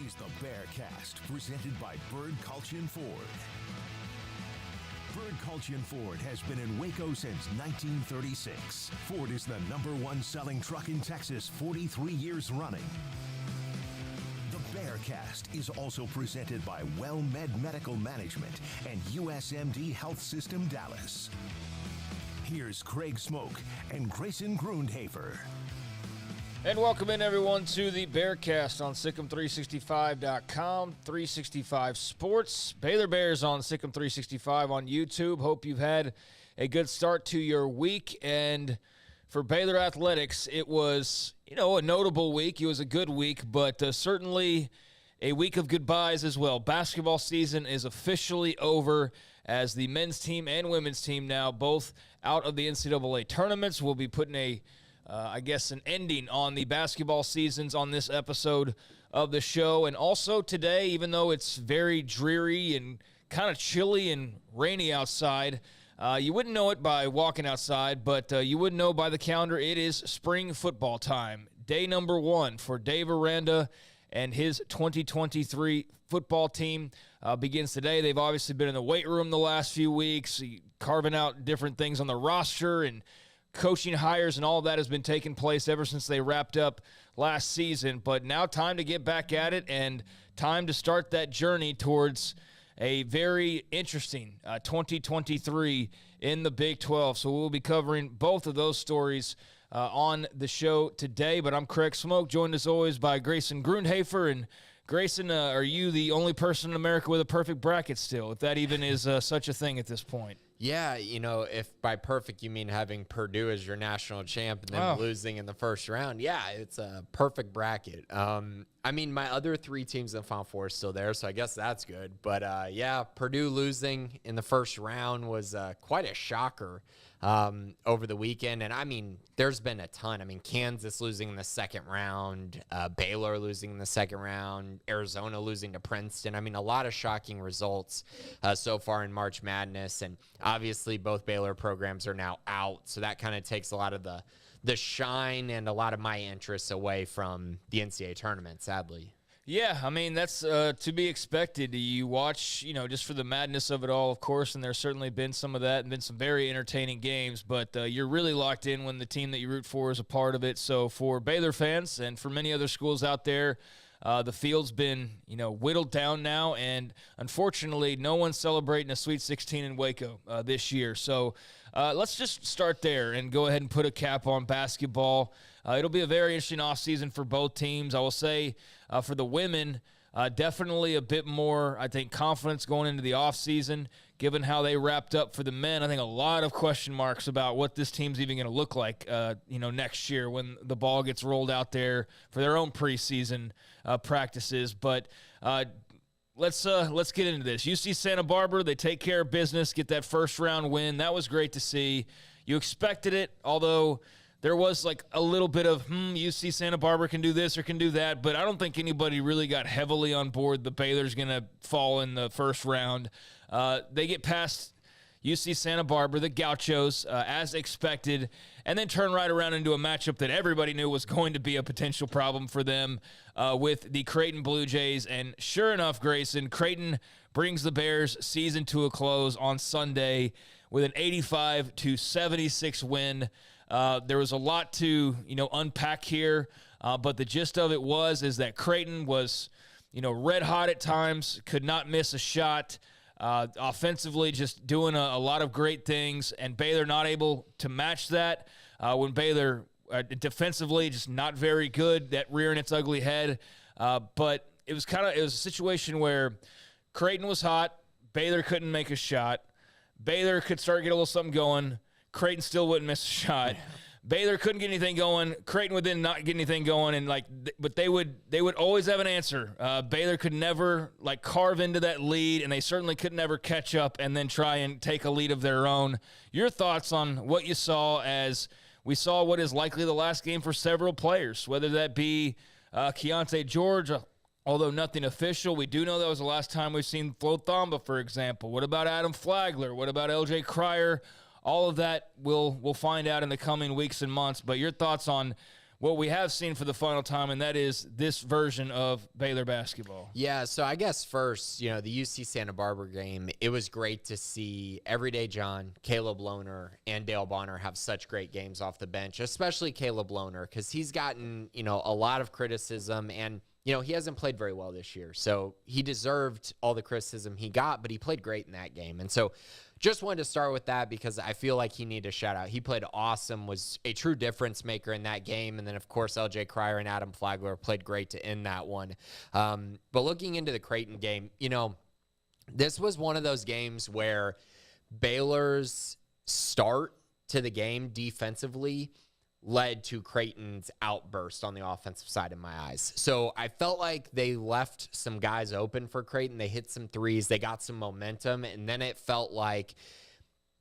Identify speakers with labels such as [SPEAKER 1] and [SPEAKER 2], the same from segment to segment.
[SPEAKER 1] is the Bearcast, presented by Bird Culchion Ford. Bird Culchion Ford has been in Waco since 1936. Ford is the #1 selling truck in Texas 43 years running. The Bearcast is also presented by WellMed Medical Management and USMD Health System Dallas. Here's Craig Smoak and Grayson Grundhoefer.
[SPEAKER 2] And welcome in, everyone, to the Bearcast on SicEm365.com, 365 Sports. Baylor Bears on SicEm365 on YouTube. Hope you've had a good start to your week. And for Baylor Athletics, it was, a notable week. It was a good week, but certainly a week of goodbyes as well. Basketball season is officially over as the men's team and women's team now both out of the NCAA tournaments. We'll be putting an ending on the basketball seasons on this episode of the show. And also today, even though it's very dreary and kind of chilly and rainy outside, you wouldn't know it by walking outside, but you would know by the calendar it is spring football time. Day number 1 for Dave Aranda and his 2023 football team begins today. They've obviously been in the weight room the last few weeks, carving out different things on the roster, and coaching hires and all of that has been taking place ever since they wrapped up last season. But now time to get back at it and time to start that journey towards a very interesting 2023 in the Big 12. So we'll be covering both of those stories on the show today. But I'm Craig Smoak, joined as always by Grayson Grundhoefer. And Grayson, are you the only person in America with a perfect bracket still, if that even is such a thing at this point?
[SPEAKER 3] Yeah, if by perfect you mean having Purdue as your national champ and then losing in the first round, yeah, it's a perfect bracket. My other 3 teams in the Final Four are still there, so I guess that's good. But, Purdue losing in the first round was quite a shocker over the weekend. And, there's been a ton. Kansas losing in the second round, Baylor losing in the second round, Arizona losing to Princeton. A lot of shocking results so far in March Madness. And obviously both Baylor programs are now out, so that kind of takes a lot of the shine and a lot of my interest away from the NCAA tournament, sadly.
[SPEAKER 2] Yeah, that's to be expected. You watch, just for the madness of it all, of course, and there's certainly been some of that and been some very entertaining games, but you're really locked in when the team that you root for is a part of it. So for Baylor fans and for many other schools out there, the field's been, whittled down now, and unfortunately, no one's celebrating a Sweet 16 in Waco this year. So let's just start there and go ahead and put a cap on basketball. It'll be a very interesting offseason for both teams. I will say for the women, definitely a bit more, I think, confidence going into the offseason, given how they wrapped up for the men. I think a lot of question marks about what this team's even going to look like, next year when the ball gets rolled out there for their own preseason practices. But let's get into this. UC Santa Barbara, they take care of business, get that first round win. That was great to see. You expected it, although there was a little bit of, UC Santa Barbara can do this or can do that, but I don't think anybody really got heavily on board the Baylor's going to fall in the first round. They get past UC Santa Barbara, the Gauchos, as expected, and then turn right around into a matchup that everybody knew was going to be a potential problem for them with the Creighton Blue Jays. And sure enough, Grayson, Creighton brings the Bears' season to a close on Sunday with an 85-76 win. There was a lot to, unpack here, but the gist of it is that Creighton was, red hot at times, could not miss a shot. Offensively, just doing a lot of great things, and Baylor not able to match that. When Baylor defensively just not very good, that rearing its ugly head. But it was a situation where Creighton was hot, Baylor couldn't make a shot. Baylor could start to get a little something going. Creighton still wouldn't miss a shot. Baylor couldn't get anything going. Creighton would then not get anything going, but they would always have an answer. Baylor could never carve into that lead, and they certainly could never catch up and then try and take a lead of their own. Your thoughts on what you saw as we saw what is likely the last game for several players, whether that be Keontae George, although nothing official. We do know that was the last time we've seen Flo Thamba, for example. What about Adam Flagler? What about LJ Cryer? All of that we'll find out in the coming weeks and months. But your thoughts on what we have seen for the final time, and that is this version of Baylor basketball.
[SPEAKER 3] Yeah, so I guess first, the UC Santa Barbara game, it was great to see Everyday John, Caleb Lohner, and Dale Bonner have such great games off the bench, especially Caleb Lohner, because he's gotten, a lot of criticism, and, he hasn't played very well this year. So he deserved all the criticism he got, but he played great in that game. And so just wanted to start with that because I feel like he needed a shout out. He played awesome, was a true difference maker in that game. And then, of course, LJ Cryer and Adam Flagler played great to end that one. But looking into the Creighton game, this was one of those games where Baylor's start to the game defensively led to Creighton's outburst on the offensive side in my eyes. So I felt like they left some guys open for Creighton. They hit some threes. They got some momentum. And then it felt like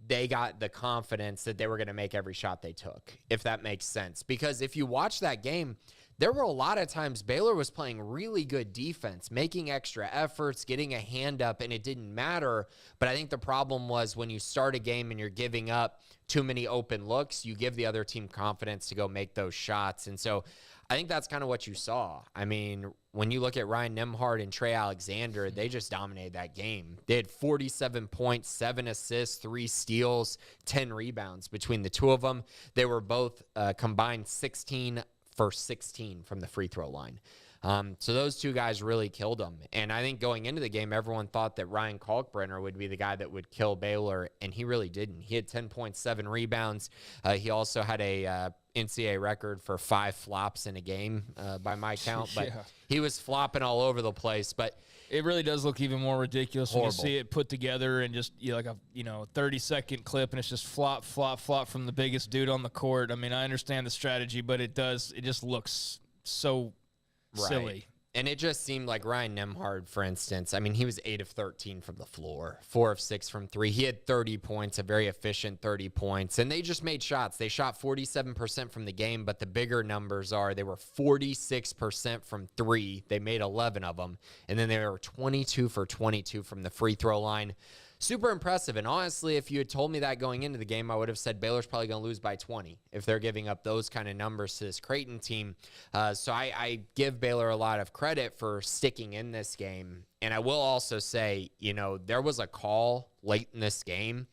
[SPEAKER 3] they got the confidence that they were going to make every shot they took, if that makes sense. Because if you watch that game, there were a lot of times Baylor was playing really good defense, making extra efforts, getting a hand up, and it didn't matter. But I think the problem was when you start a game and you're giving up too many open looks, you give the other team confidence to go make those shots. And so I think that's kind of what you saw. I mean, when you look at Ryan Nembhard and Trey Alexander, they just dominated that game. They had 47 points, 7 assists, 3 steals, 10 rebounds between the two of them. They were both combined 16 for 16 from the free throw line. So those two guys really killed them. And I think going into the game, everyone thought that Ryan Kalkbrenner would be the guy that would kill Baylor, and he really didn't. He had 10.7 rebounds. He also had a NCAA record for 5 flops in a game by my count. But he was flopping all over the place. But
[SPEAKER 2] it really does look even more ridiculous when you see it put together and just like a 30-second clip, and it's just flop, flop, flop from the biggest dude on the court. I mean, I understand the strategy, but it just looks so silly.
[SPEAKER 3] And it just seemed like Ryan Nembhard, for instance, I mean, he was 8 of 13 from the floor, 4 of 6 from 3. He had 30 points, a very efficient 30 points, and they just made shots. They shot 47% from the game, but the bigger numbers are they were 46% from 3. They made 11 of them, and then they were 22 for 22 from the free throw line. Super impressive. And honestly, if you had told me that going into the game, I would have said Baylor's probably going to lose by 20 if they're giving up those kind of numbers to this Creighton team. So I give Baylor a lot of credit for sticking in this game. And I will also say, there was a call late in this game.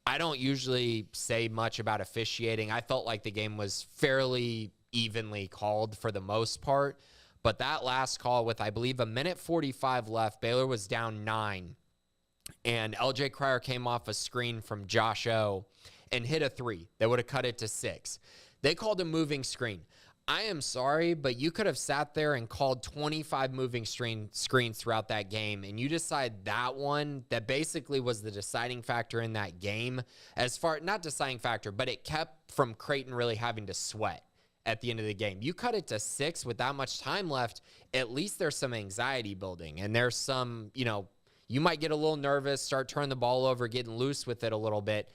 [SPEAKER 3] I don't usually say much about officiating. I felt like the game was fairly evenly called for the most part. But that last call with, I believe, 1:45 left, Baylor was down 9. And LJ Cryer came off a screen from Josh O and hit a 3 that would have cut it to 6. They called a moving screen. I am sorry, but you could have sat there and called 25 moving screens throughout that game, and you decide that one that basically was the deciding factor in that game. Not deciding factor, but it kept from Creighton really having to sweat at the end of the game. You cut it to 6 with that much time left, at least there's some anxiety building, and there's some, you might get a little nervous, start turning the ball over, getting loose with it a little bit.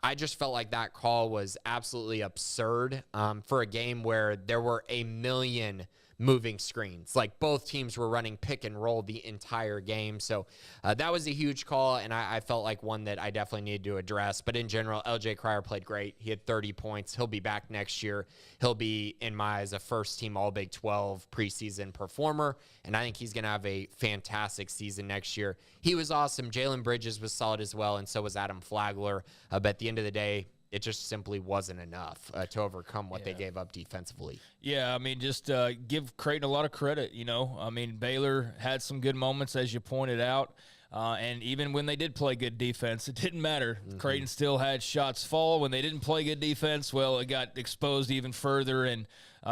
[SPEAKER 3] I just felt like that call was absolutely absurd for a game where there were a million moving screens. Like both teams were running pick and roll the entire game. So that was a huge call, and I felt like one that I definitely needed to address. But in general, LJ Cryer played great. He had 30 points. He'll be back next year. He'll be, in my eyes, a first-team All-Big 12 preseason performer, and I think he's going to have a fantastic season next year. He was awesome. Jalen Bridges was solid as well, and so was Adam Flagler. But at the end of the day, it just simply wasn't enough to overcome what they gave up defensively.
[SPEAKER 2] Yeah, I mean, just give Creighton a lot of credit, I mean, Baylor had some good moments, as you pointed out, and even when they did play good defense, it didn't matter. Mm-hmm. Creighton still had shots fall. When they didn't play good defense, well, it got exposed even further, and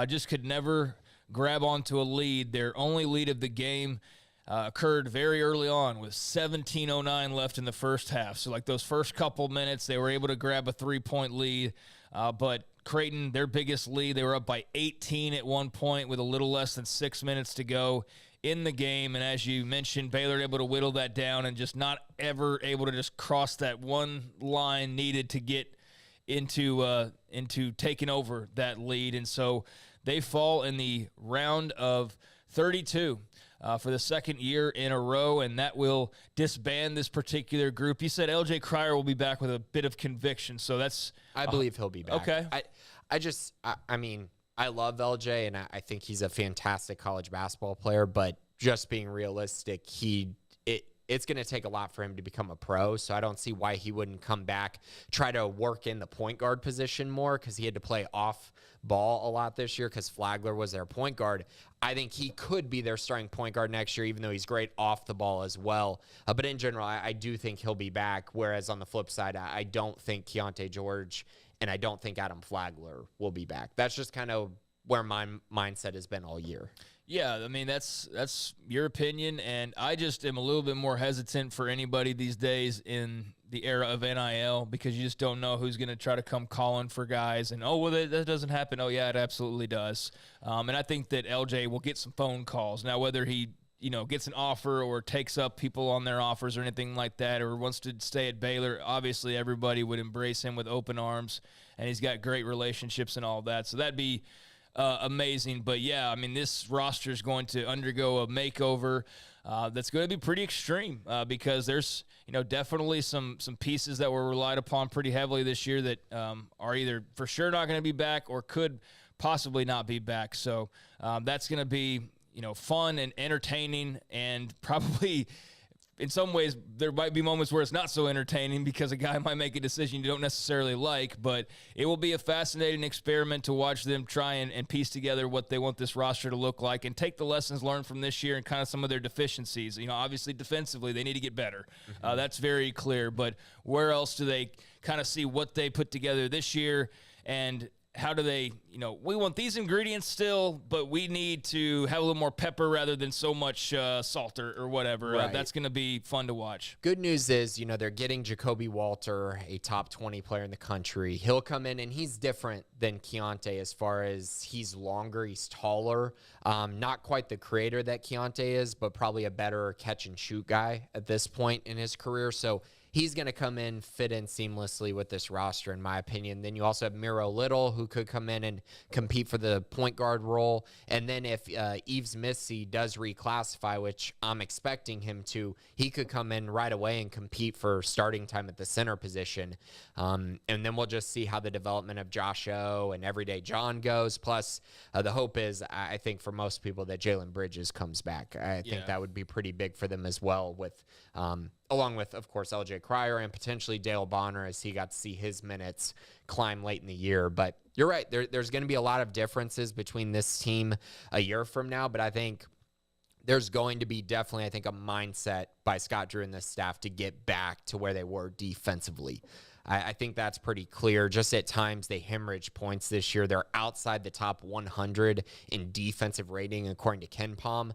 [SPEAKER 2] just could never grab onto a lead. Their only lead of the game occurred very early on with 17:09 left in the first half. So like those first couple minutes, they were able to grab a 3-point lead. But Creighton, their biggest lead, they were up by 18 at one point with a little less than 6 minutes to go in the game. And as you mentioned, Baylor able to whittle that down and just not ever able to just cross that one line needed to get into taking over that lead. And so they fall in the round of 32. For the second year in a row, and that will disband this particular group. You said LJ Cryer will be back with a bit of conviction, so that's...
[SPEAKER 3] I believe he'll be back.
[SPEAKER 2] Okay.
[SPEAKER 3] I mean, I love LJ, and I think he's a fantastic college basketball player, but just being realistic, it's going to take a lot for him to become a pro, so I don't see why he wouldn't come back, try to work in the point guard position more, because he had to play off ball a lot this year because Flagler was their point guard. I think he could be their starting point guard next year, even though he's great off the ball as well. But in general, I do think he'll be back, whereas on the flip side, I don't think Keontae George and I don't think Adam Flagler will be back. That's just kind of where my mindset has been all year.
[SPEAKER 2] Yeah, I mean, that's your opinion, and I just am a little bit more hesitant for anybody these days in the era of NIL because you just don't know who's going to try to come calling for guys. And, that doesn't happen. Oh, yeah, it absolutely does. And I think that LJ will get some phone calls. Now, whether he gets an offer or takes up people on their offers or anything like that or wants to stay at Baylor, obviously everybody would embrace him with open arms, and he's got great relationships and all that. So that'd be amazing. But yeah, I mean, this roster is going to undergo a makeover that's going to be pretty extreme because there's definitely some pieces that were relied upon pretty heavily this year that are either for sure not going to be back or could possibly not be back. So that's going to be fun and entertaining, and probably in some ways there might be moments where it's not so entertaining because a guy might make a decision you don't necessarily like, but it will be a fascinating experiment to watch them try and piece together what they want this roster to look like and take the lessons learned from this year and kind of some of their deficiencies. Obviously defensively they need to get better. That's very clear, but where else do they kind of see what they put together this year, and how do they, we want these ingredients still, but we need to have a little more pepper rather than so much salt or whatever.
[SPEAKER 3] Right.
[SPEAKER 2] That's going to be fun to watch.
[SPEAKER 3] Good news is, they're getting Jacoby Walter, a top 20 player in the country. He'll come in, and he's different than Keontae as far as he's longer, he's taller. Not quite the creator that Keontae is, but probably a better catch-and-shoot guy at this point in his career. So he's going to come in, fit in seamlessly with this roster, in my opinion. Then you also have Miro Little, who could come in and compete for the point guard role. And then if Yves Missy does reclassify, which I'm expecting him to, he could come in right away and compete for starting time at the center position. And then we'll just see how the development of Josh O and Everyday John goes. Plus, the hope is, I think for most people, that Jalen Bridges comes back. I think that would be pretty big for them as well, with along with, of course, LJ Cryer and potentially Dale Bonner, as he got to see his minutes climb late in the year. But you're right. There's going to be a lot of differences between this team a year from now, but I think there's going to be definitely, a mindset by Scott Drew and this staff to get back to where they were defensively. I think that's pretty clear. Just at times, they hemorrhage points this year. They're outside the top 100 in defensive rating, according to KenPom.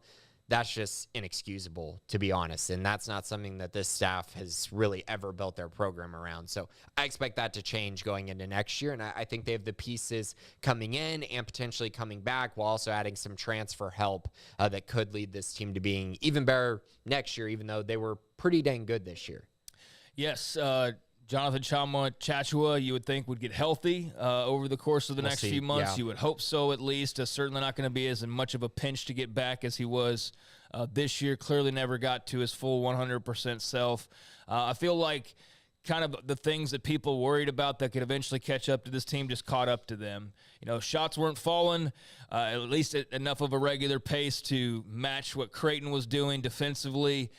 [SPEAKER 3] That's just inexcusable, to be honest. And that's not something that this staff has really ever built their program around. So I expect that to change going into next year. And I think they have the pieces coming in and potentially coming back, while also adding some transfer help that could lead this team to being even better next year, even though they were pretty dang good this year.
[SPEAKER 2] Yes, Jonathan Chachua, you would think, would get healthy over the course of the next few months. Yeah. You would hope so, at least. Certainly not going to be as much of a pinch to get back as he was this year. Clearly never got to his full 100% self. I feel like kind of the things that people worried about that could eventually catch up to this team just caught up to them. Shots weren't falling, at least at enough of a regular pace to match what Creighton was doing defensively.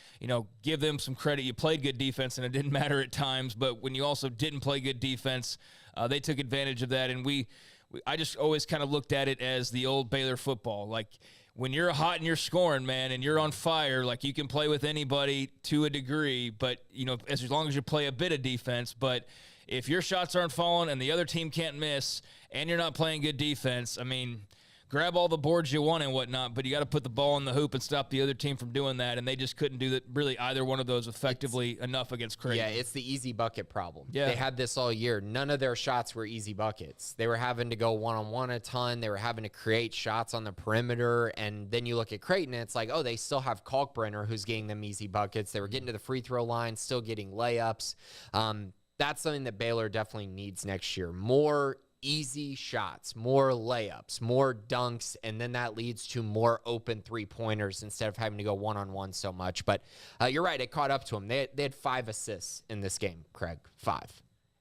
[SPEAKER 2] Give them some credit. You played good defense, and it didn't matter at times. But when you also didn't play good defense, they took advantage of that. And I just always kind of looked at it as the old Baylor football. Like, when you're hot and you're scoring, man, and you're on fire, like, you can play with anybody to a degree, but, as long as you play a bit of defense. But if your shots aren't falling and the other team can't miss and you're not playing good defense, I mean, grab all the boards you want and whatnot, but you got to put the ball in the hoop and stop the other team from doing that, and they just couldn't do that, really either one of those effectively enough against Creighton.
[SPEAKER 3] Yeah, it's the easy bucket problem.
[SPEAKER 2] Yeah.
[SPEAKER 3] They had this all year. None of their shots were easy buckets. They were having to go one-on-one a ton. They were having to create shots on the perimeter, and then you look at Creighton, and it's like, oh, they still have Kalkbrenner, who's getting them easy buckets. They were getting to the free throw line, still getting layups. That's something that Baylor definitely needs next year. More easy shots, more layups, more dunks, and then that leads to more open three-pointers instead of having to go one-on-one so much. But you're right, it caught up to them. They had 5 assists in this game, Craig, 5.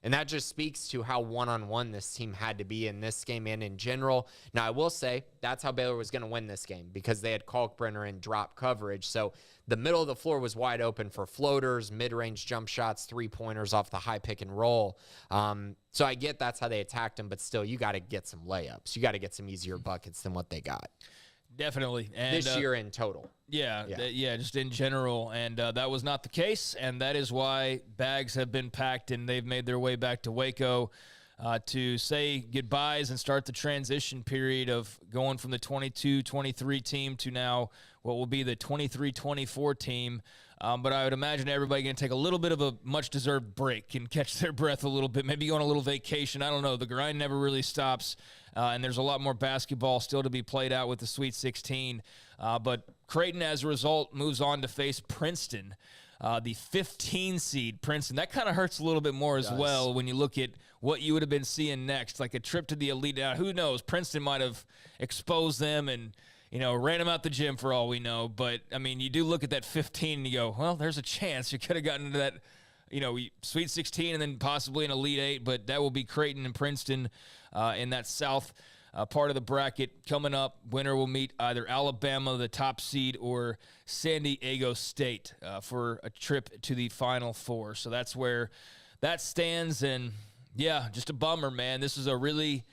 [SPEAKER 3] And that just speaks to how one-on-one this team had to be in this game and in general. Now, I will say that's how Baylor was going to win this game because they had Kalkbrenner in drop coverage. So the middle of the floor was wide open for floaters, mid-range jump shots, three-pointers off the high pick and roll. So I get that's how they attacked him, but still, you got to get some layups. You got to get some easier buckets than what they got.
[SPEAKER 2] Definitely. And,
[SPEAKER 3] this year in total.
[SPEAKER 2] Yeah, just in general. And that was not the case, and that is why bags have been packed and they've made their way back to Waco to say goodbyes and start the transition period of going from the 22-23 team to now what will be the 23-24 team. But I would imagine everybody going to take a little bit of a much-deserved break and catch their breath a little bit, maybe go on a little vacation. I don't know. The grind never really stops, and there's a lot more basketball still to be played out with the Sweet 16. But Creighton, as a result, moves on to face Princeton, the 15 seed Princeton. That kind of hurts a little bit more as well when you look at what you would have been seeing next, like a trip to the Elite. Now, who knows? Princeton might have exposed them and ran them out the gym for all we know. But, I mean, you do look at that 15 and you go, well, there's a chance you could have gotten into that, Sweet 16 and then possibly an Elite 8. But that will be Creighton and Princeton in that south part of the bracket. Coming up, winner will meet either Alabama, the top seed, or San Diego State for a trip to the Final Four. So that's where that stands. And, yeah, just a bummer, man. This is a really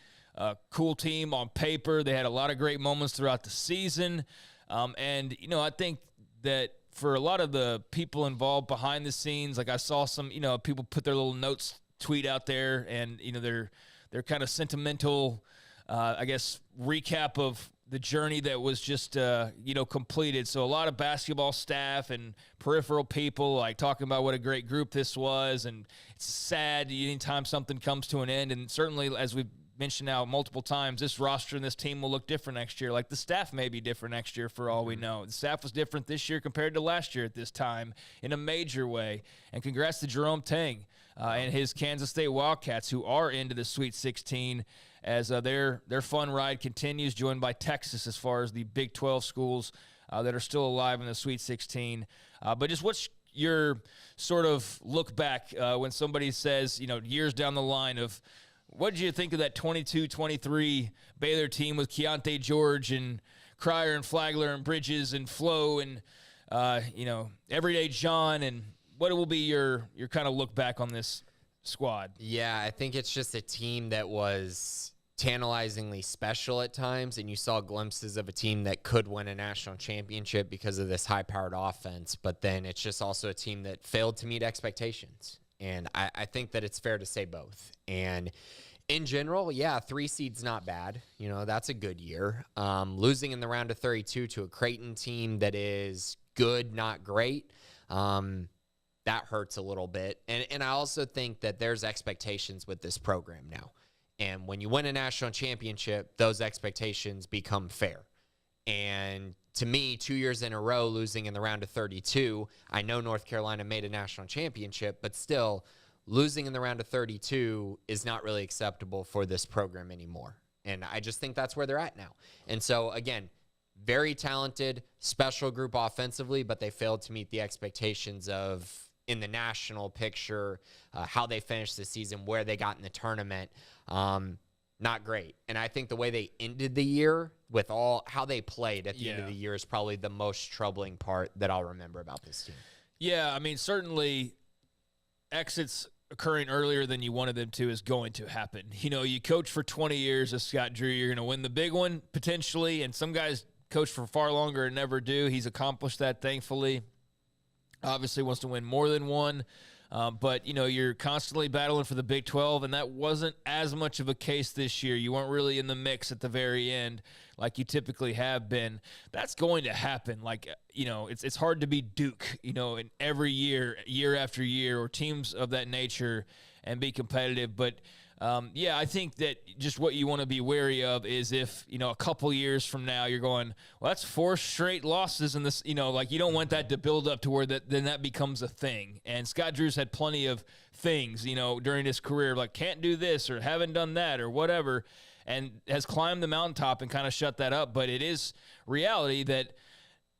[SPEAKER 2] cool team on paper. They had a lot of great moments throughout the season. And, I think that for a lot of the people involved behind the scenes, like I saw some, people put their little notes tweet out there and, their kind of sentimental, recap of the journey that was just, completed. So a lot of basketball staff and peripheral people like talking about what a great group this was. And it's sad anytime something comes to an end. And certainly, as we've mentioned now multiple times, this roster and this team will look different next year. Like the staff may be different next year for all we know. The staff was different this year compared to last year at this time in a major way. And congrats to Jerome Tang and his Kansas State Wildcats, who are into the Sweet 16 as their fun ride continues, joined by Texas as far as the Big 12 schools that are still alive in the Sweet 16. But just what's your sort of look back when somebody says, years down the line of, what did you think of that 22-23 Baylor team with Keontae George and Cryer and Flagler and Bridges and Flo and, Everyday John, and what will be your kind of look back on this squad?
[SPEAKER 3] Yeah, I think it's just a team that was tantalizingly special at times, and you saw glimpses of a team that could win a national championship because of this high-powered offense, but then it's just also a team that failed to meet expectations. And I think that it's fair to say both. And in general, 3 seed's not bad. That's a good year. Losing in the round of 32 to a Creighton team that is good, not great, that hurts a little bit. And I also think that there's expectations with this program now. And when you win a national championship, those expectations become fair. And to me, 2 years in a row, losing in the round of 32, I know North Carolina made a national championship, but still, losing in the round of 32 is not really acceptable for this program anymore. And I just think that's where they're at now. And so, again, very talented, special group offensively, but they failed to meet the expectations of, in the national picture, how they finished the season, where they got in the tournament. Not great. And I think the way they ended the year with how they played at the end of the year is probably the most troubling part that I'll remember about this team.
[SPEAKER 2] Yeah, I mean, certainly exits occurring earlier than you wanted them to is going to happen. You coach for 20 years as Scott Drew, you're going to win the big one potentially, and some guys coach for far longer and never do. He's accomplished that, thankfully. Obviously wants to win more than one. But, you're constantly battling for the Big 12, and that wasn't as much of a case this year. You weren't really in the mix at the very end like you typically have been. That's going to happen. Like, it's hard to be Duke, in every year after year, or teams of that nature and be competitive. But, I think that just what you want to be wary of is if, a couple years from now you're going, well, that's 4 straight losses in this, you don't want that to build up to where then that becomes a thing. And Scott Drew's had plenty of things, during his career, like can't do this or haven't done that or whatever, and has climbed the mountaintop and kind of shut that up. But it is reality that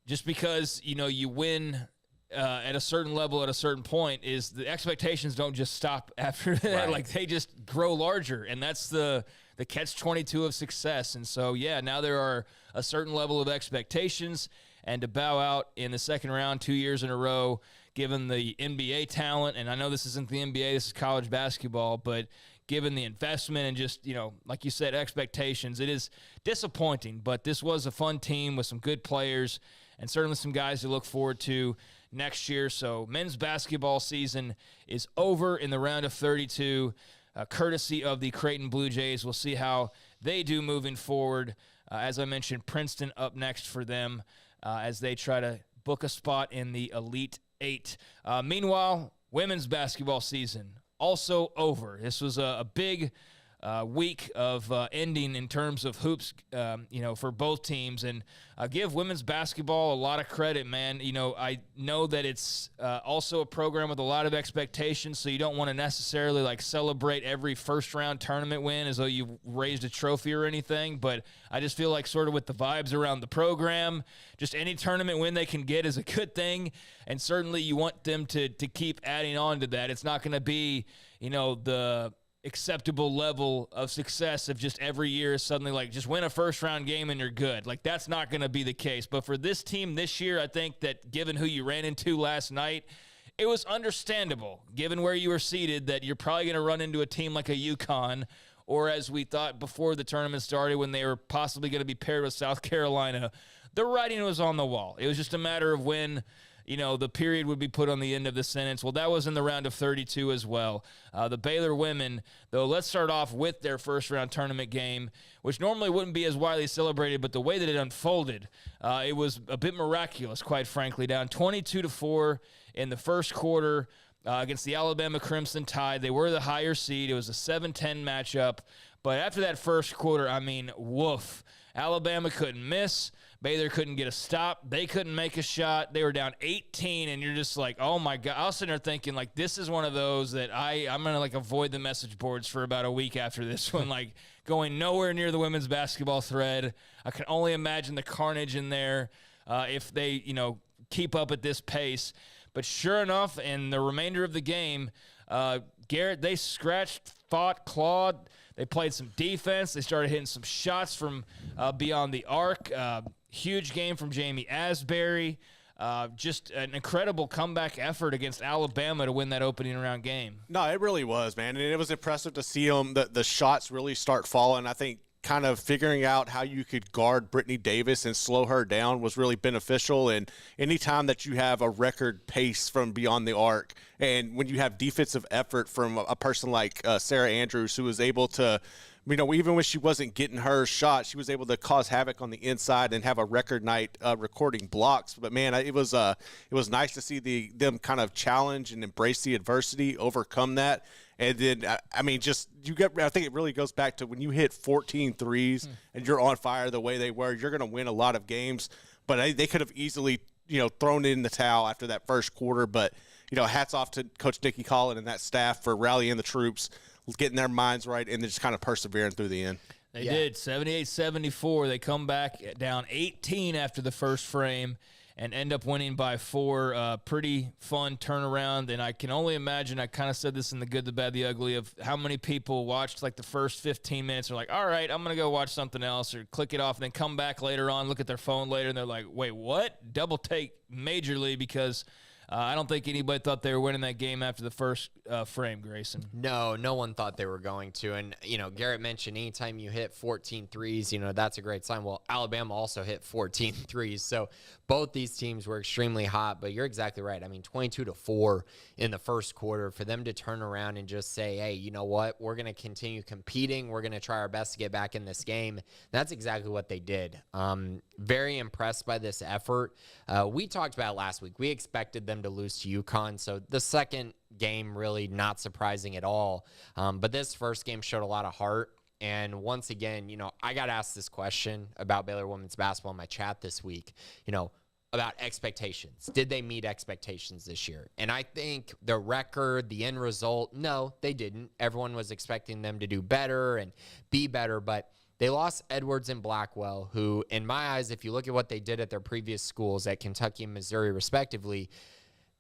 [SPEAKER 2] just because, you win at a certain level at a certain point is the expectations don't just stop after that.
[SPEAKER 3] Right.
[SPEAKER 2] Like, they just grow larger, and that's the catch-22 of success. And so, yeah, now there are a certain level of expectations, and to bow out in the second round 2 years in a row, given the NBA talent, and I know this isn't the NBA, this is college basketball, but given the investment and just, like you said, expectations, it is disappointing. But this was a fun team with some good players and certainly some guys to look forward to next year. So men's basketball season is over in the round of 32, courtesy of the Creighton Blue Jays. We'll see how they do moving forward. As I mentioned, Princeton up next for them as they try to book a spot in the Elite Eight. Meanwhile, women's basketball season also over. This was a big week of ending in terms of hoops, for both teams. And I give women's basketball a lot of credit, man. I know that it's also a program with a lot of expectations, so you don't want to necessarily celebrate every first-round tournament win as though you raised a trophy or anything. But I just feel like sort of with the vibes around the program, just any tournament win they can get is a good thing. And certainly you want them to keep adding on to that. It's not going to be, the acceptable level of success if just every year is suddenly just win a first-round game and you're good. That's not going to be the case. But for this team this year, I think that given who you ran into last night, it was understandable, given where you were seated, that you're probably going to run into a team like a UConn, or as we thought before the tournament started when they were possibly going to be paired with South Carolina. The writing was on the wall. It was just a matter of when the period would be put on the end of the sentence. Well, that was in the round of 32 as well. The Baylor women, though, let's start off with their first-round tournament game, which normally wouldn't be as widely celebrated, but the way that it unfolded, it was a bit miraculous, quite frankly. Down 22-4 in the first quarter against the Alabama Crimson Tide. They were the higher seed. It was a 7-10 matchup. But after that first quarter, woof. Alabama couldn't miss. Baylor couldn't get a stop. They couldn't make a shot. They were down 18, and you're just like, oh, my God. I was sitting there thinking, this is one of those that I'm going to, avoid the message boards for about a week after this one, going nowhere near the women's basketball thread. I can only imagine the carnage in there if they, keep up at this pace. But sure enough, in the remainder of the game, Garrett, they scratched, fought, clawed. They played some defense. They started hitting some shots from beyond the arc. Huge game from Jamie Asbury. Just an incredible comeback effort against Alabama to win that opening round game.
[SPEAKER 4] No, it really was, man. And it was impressive to see them, the shots really start falling. I think kind of figuring out how you could guard Brittany Davis and slow her down was really beneficial. And anytime that you have a record pace from beyond the arc, and when you have defensive effort from a person like Sarah Andrews, who was able to, even when she wasn't getting her shot, she was able to cause havoc on the inside and have a record night recording blocks. But man, it was nice to see them kind of challenge and embrace the adversity, overcome that. And then, I think it really goes back to when you hit 14 threes and you're on fire the way they were, you're going to win a lot of games. But they could have easily, thrown in the towel after that first quarter. But, hats off to Coach Nikki Collin and that staff for rallying the troops, getting their minds right, and then just kind of persevering through the end.
[SPEAKER 2] They did, 78-74. They come back down 18 after the first frame and end up winning by 4. Pretty fun turnaround. And I can only imagine, I kind of said this in the good, the bad, the ugly, of how many people watched the first 15 minutes and are like, all right, I'm going to go watch something else, or click it off and then come back later on, look at their phone later, and they're like, wait, what? Double take majorly, because I don't think anybody thought they were winning that game after the first frame, Grayson.
[SPEAKER 3] No one thought they were going to. And, Garrett mentioned anytime you hit 14 threes, that's a great sign. Well, Alabama also hit 14 threes. So both these teams were extremely hot, but you're exactly right. 22-4 in the first quarter, for them to turn around and just say, hey, you know what? We're going to continue competing. We're going to try our best to get back in this game. That's exactly what they did. Very impressed by this effort. We talked about it last week. We expected them to lose to UConn. So the second game really not surprising at all. But this first game showed a lot of heart. And once again, I got asked this question about Baylor women's basketball in my chat this week, about expectations. Did they meet expectations this year? And I think the record, the end result, no, they didn't. Everyone was expecting them to do better and be better, but they lost Edwards and Blackwell, who, in my eyes, if you look at what they did at their previous schools at Kentucky and Missouri, respectively,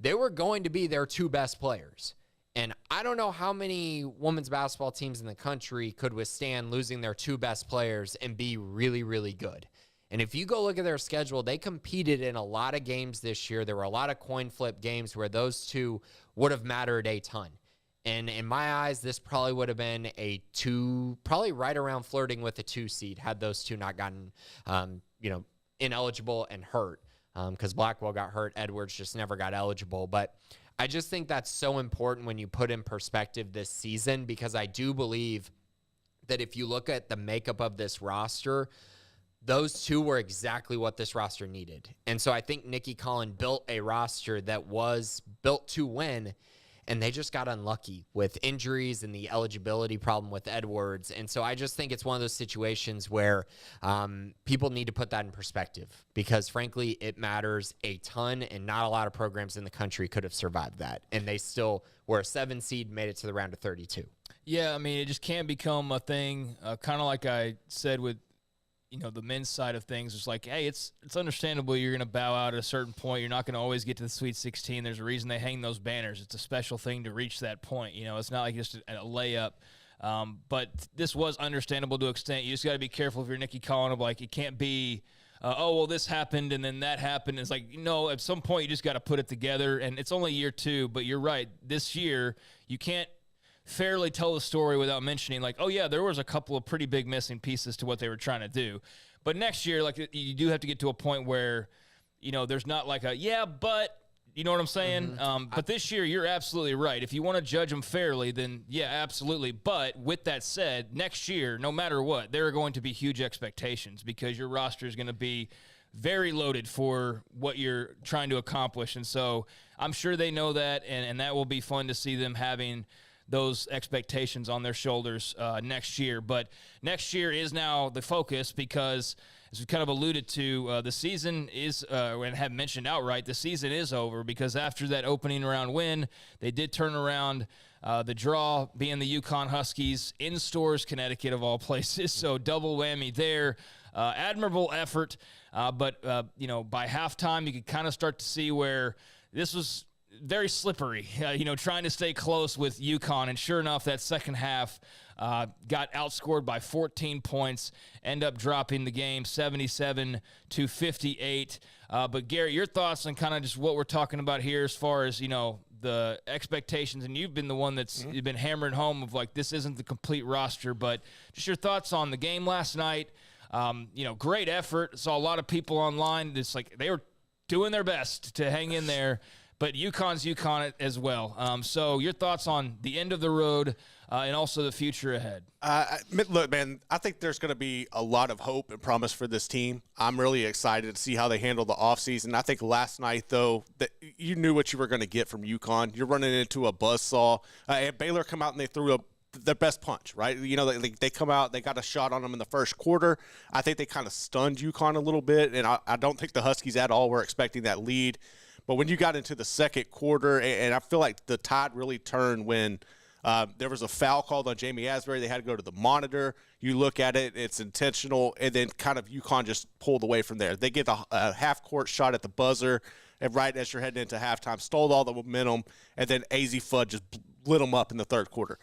[SPEAKER 3] they were going to be their 2 best players. And I don't know how many women's basketball teams in the country could withstand losing their 2 best players and be really, really good. And if you go look at their schedule, they competed in a lot of games this year. There were a lot of coin flip games where those 2 would have mattered a ton. And in my eyes, this probably would have been a 2, probably right around flirting with a 2 seed had those 2 not gotten, ineligible and hurt. Because Blackwell got hurt, Edwards just never got eligible. But I just think that's so important when you put in perspective this season, because I do believe that if you look at the makeup of this roster, those 2 were exactly what this roster needed. And so I think Nikki Collin built a roster that was built to win, and they just got unlucky with injuries and the eligibility problem with Edwards. And so I just think it's one of those situations where people need to put that in perspective, because frankly, it matters a ton, and not a lot of programs in the country could have survived that. And they still were a 7 seed, made it to the round of 32.
[SPEAKER 2] Yeah, I mean, it just can't become a thing, kind of like I said with, the men's side of things. It's like, hey, it's understandable you're going to bow out at a certain point. You're not going to always get to the Sweet 16. There's a reason they hang those banners. It's a special thing to reach that point. It's not like just a layup. But this was understandable to an extent. You just got to be careful if you're Nikki Collin of, like, it can't be, this happened and then that happened. It's like, at some point you just got to put it together. And it's only year 2, but you're right. This year, you can't fairly tell the story without mentioning, like, oh yeah, there was a couple of pretty big missing pieces to what they were trying to do. But next year, like, you do have to get to a point where, there's not like a, yeah, but, you know what I'm saying? But this year, you're absolutely right. If you want to judge them fairly, then yeah, absolutely. But with that said, next year, no matter what, there are going to be huge expectations, because your roster is going to be very loaded for what you're trying to accomplish. And so I'm sure they know that, and that will be fun to see them having those expectations on their shoulders next year. But next year is now the focus, because, as we kind of alluded to, the season is, and have mentioned outright, the season is over, because after that opening round win, they did turn around the draw, being the UConn Huskies in Stores, Connecticut, of all places. So double whammy there. Admirable effort. But by halftime, you could kind of start to see where this was very slippery, trying to stay close with UConn. And sure enough, that second half got outscored by 14 points, end up dropping the game 77-58. But Garrett, your thoughts on kind of just what we're talking about here as far as, the expectations, and you've been the one that's you've been hammering home of, like, this isn't the complete roster, but just your thoughts on the game last night. Great effort. Saw a lot of people online. It's like they were doing their best to hang in there. But UConn's UConn as well. So your thoughts on the end of the road and also the future ahead?
[SPEAKER 4] Look, man, I think there's going to be a lot of hope and promise for this team. I'm really excited to see how they handle the offseason. I think last night, though, that you knew what you were going to get from UConn. You're running into a buzzsaw. And Baylor come out and they threw their best punch, right? They come out, they got a shot on them in the first quarter. I think they kind of stunned UConn a little bit, and I don't think the Huskies at all were expecting that lead. But when you got into the second quarter, and I feel like the tide really turned when there was a foul called on Jamie Asbury. They had to go to the monitor. You look at it, it's intentional, and then kind of UConn just pulled away from there. They get a half-court shot at the buzzer, and right as you're heading into halftime, stole all the momentum, and then AZ Fudd just lit them up in the third quarter.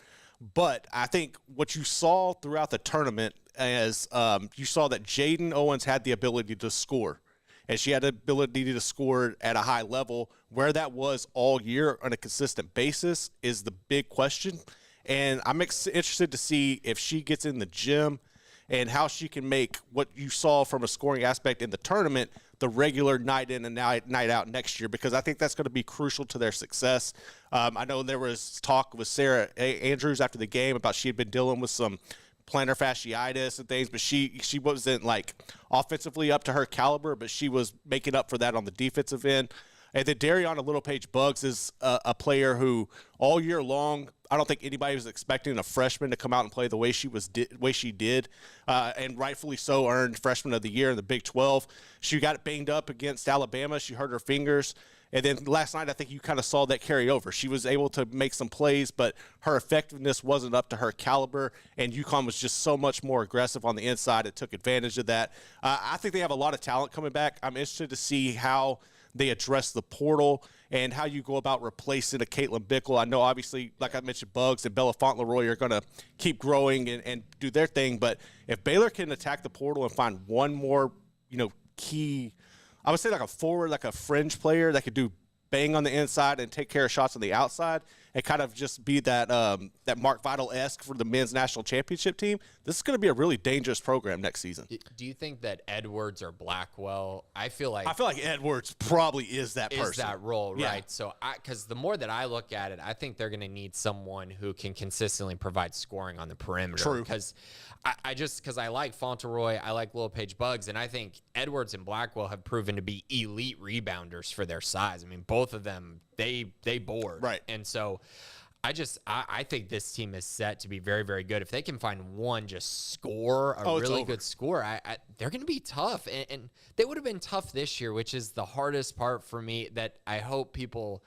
[SPEAKER 4] But I think what you saw throughout the tournament is you saw that Jaden Owens had the ability to score. And she had the ability to score at a high level. Where that was all year on a consistent basis is the big question. And I'm interested to see if she gets in the gym and how she can make what you saw from a scoring aspect in the tournament the regular night in and night out next year, because I think that's going to be crucial to their success. I know there was talk with Sarah Andrews after the game about she had been dealing with some plantar fasciitis and things, but she wasn't like offensively up to her caliber, but she was making up for that on the defensive end. And then Dariana Littlepage Buggs is a player who all year long, I don't think anybody was expecting a freshman to come out and play the way she did, and rightfully so earned Freshman of the Year in the Big 12. She got banged up against Alabama. She hurt her fingers. And then last night, I think you kind of saw that carry over. She was able to make some plays, but her effectiveness wasn't up to her caliber, and UConn was just so much more aggressive on the inside. It took advantage of that. I think they have a lot of talent coming back. I'm interested to see how they address the portal and how you go about replacing a Caitlin Bickle. I know, obviously, like I mentioned, Bugs and Bella Fauntleroy are going to keep growing and do their thing. But if Baylor can attack the portal and find one more, key, I would say like a forward, like a fringe player that could do bang on the inside and take care of shots on the outside and kind of just be that that Mark Vital-esque for the men's national championship team, this is going to be a really dangerous program next season.
[SPEAKER 3] Do you think that Edwards or Blackwell, I feel like
[SPEAKER 4] Edwards probably is that person.
[SPEAKER 3] Is that role,
[SPEAKER 4] yeah.
[SPEAKER 3] right? So, because the more that I look at it, I think they're going to need someone who can consistently provide scoring on the perimeter.
[SPEAKER 4] True.
[SPEAKER 3] Because because I like Fauntleroy, I like Little Page Bugs, and I think Edwards and Blackwell have proven to be elite rebounders for their size. I mean, both of them, they board.
[SPEAKER 4] Right.
[SPEAKER 3] And so I think this team is set to be very, very good. If they can find one just score, a really good score, they're going to be tough. And they would have been tough this year, which is the hardest part for me that I hope people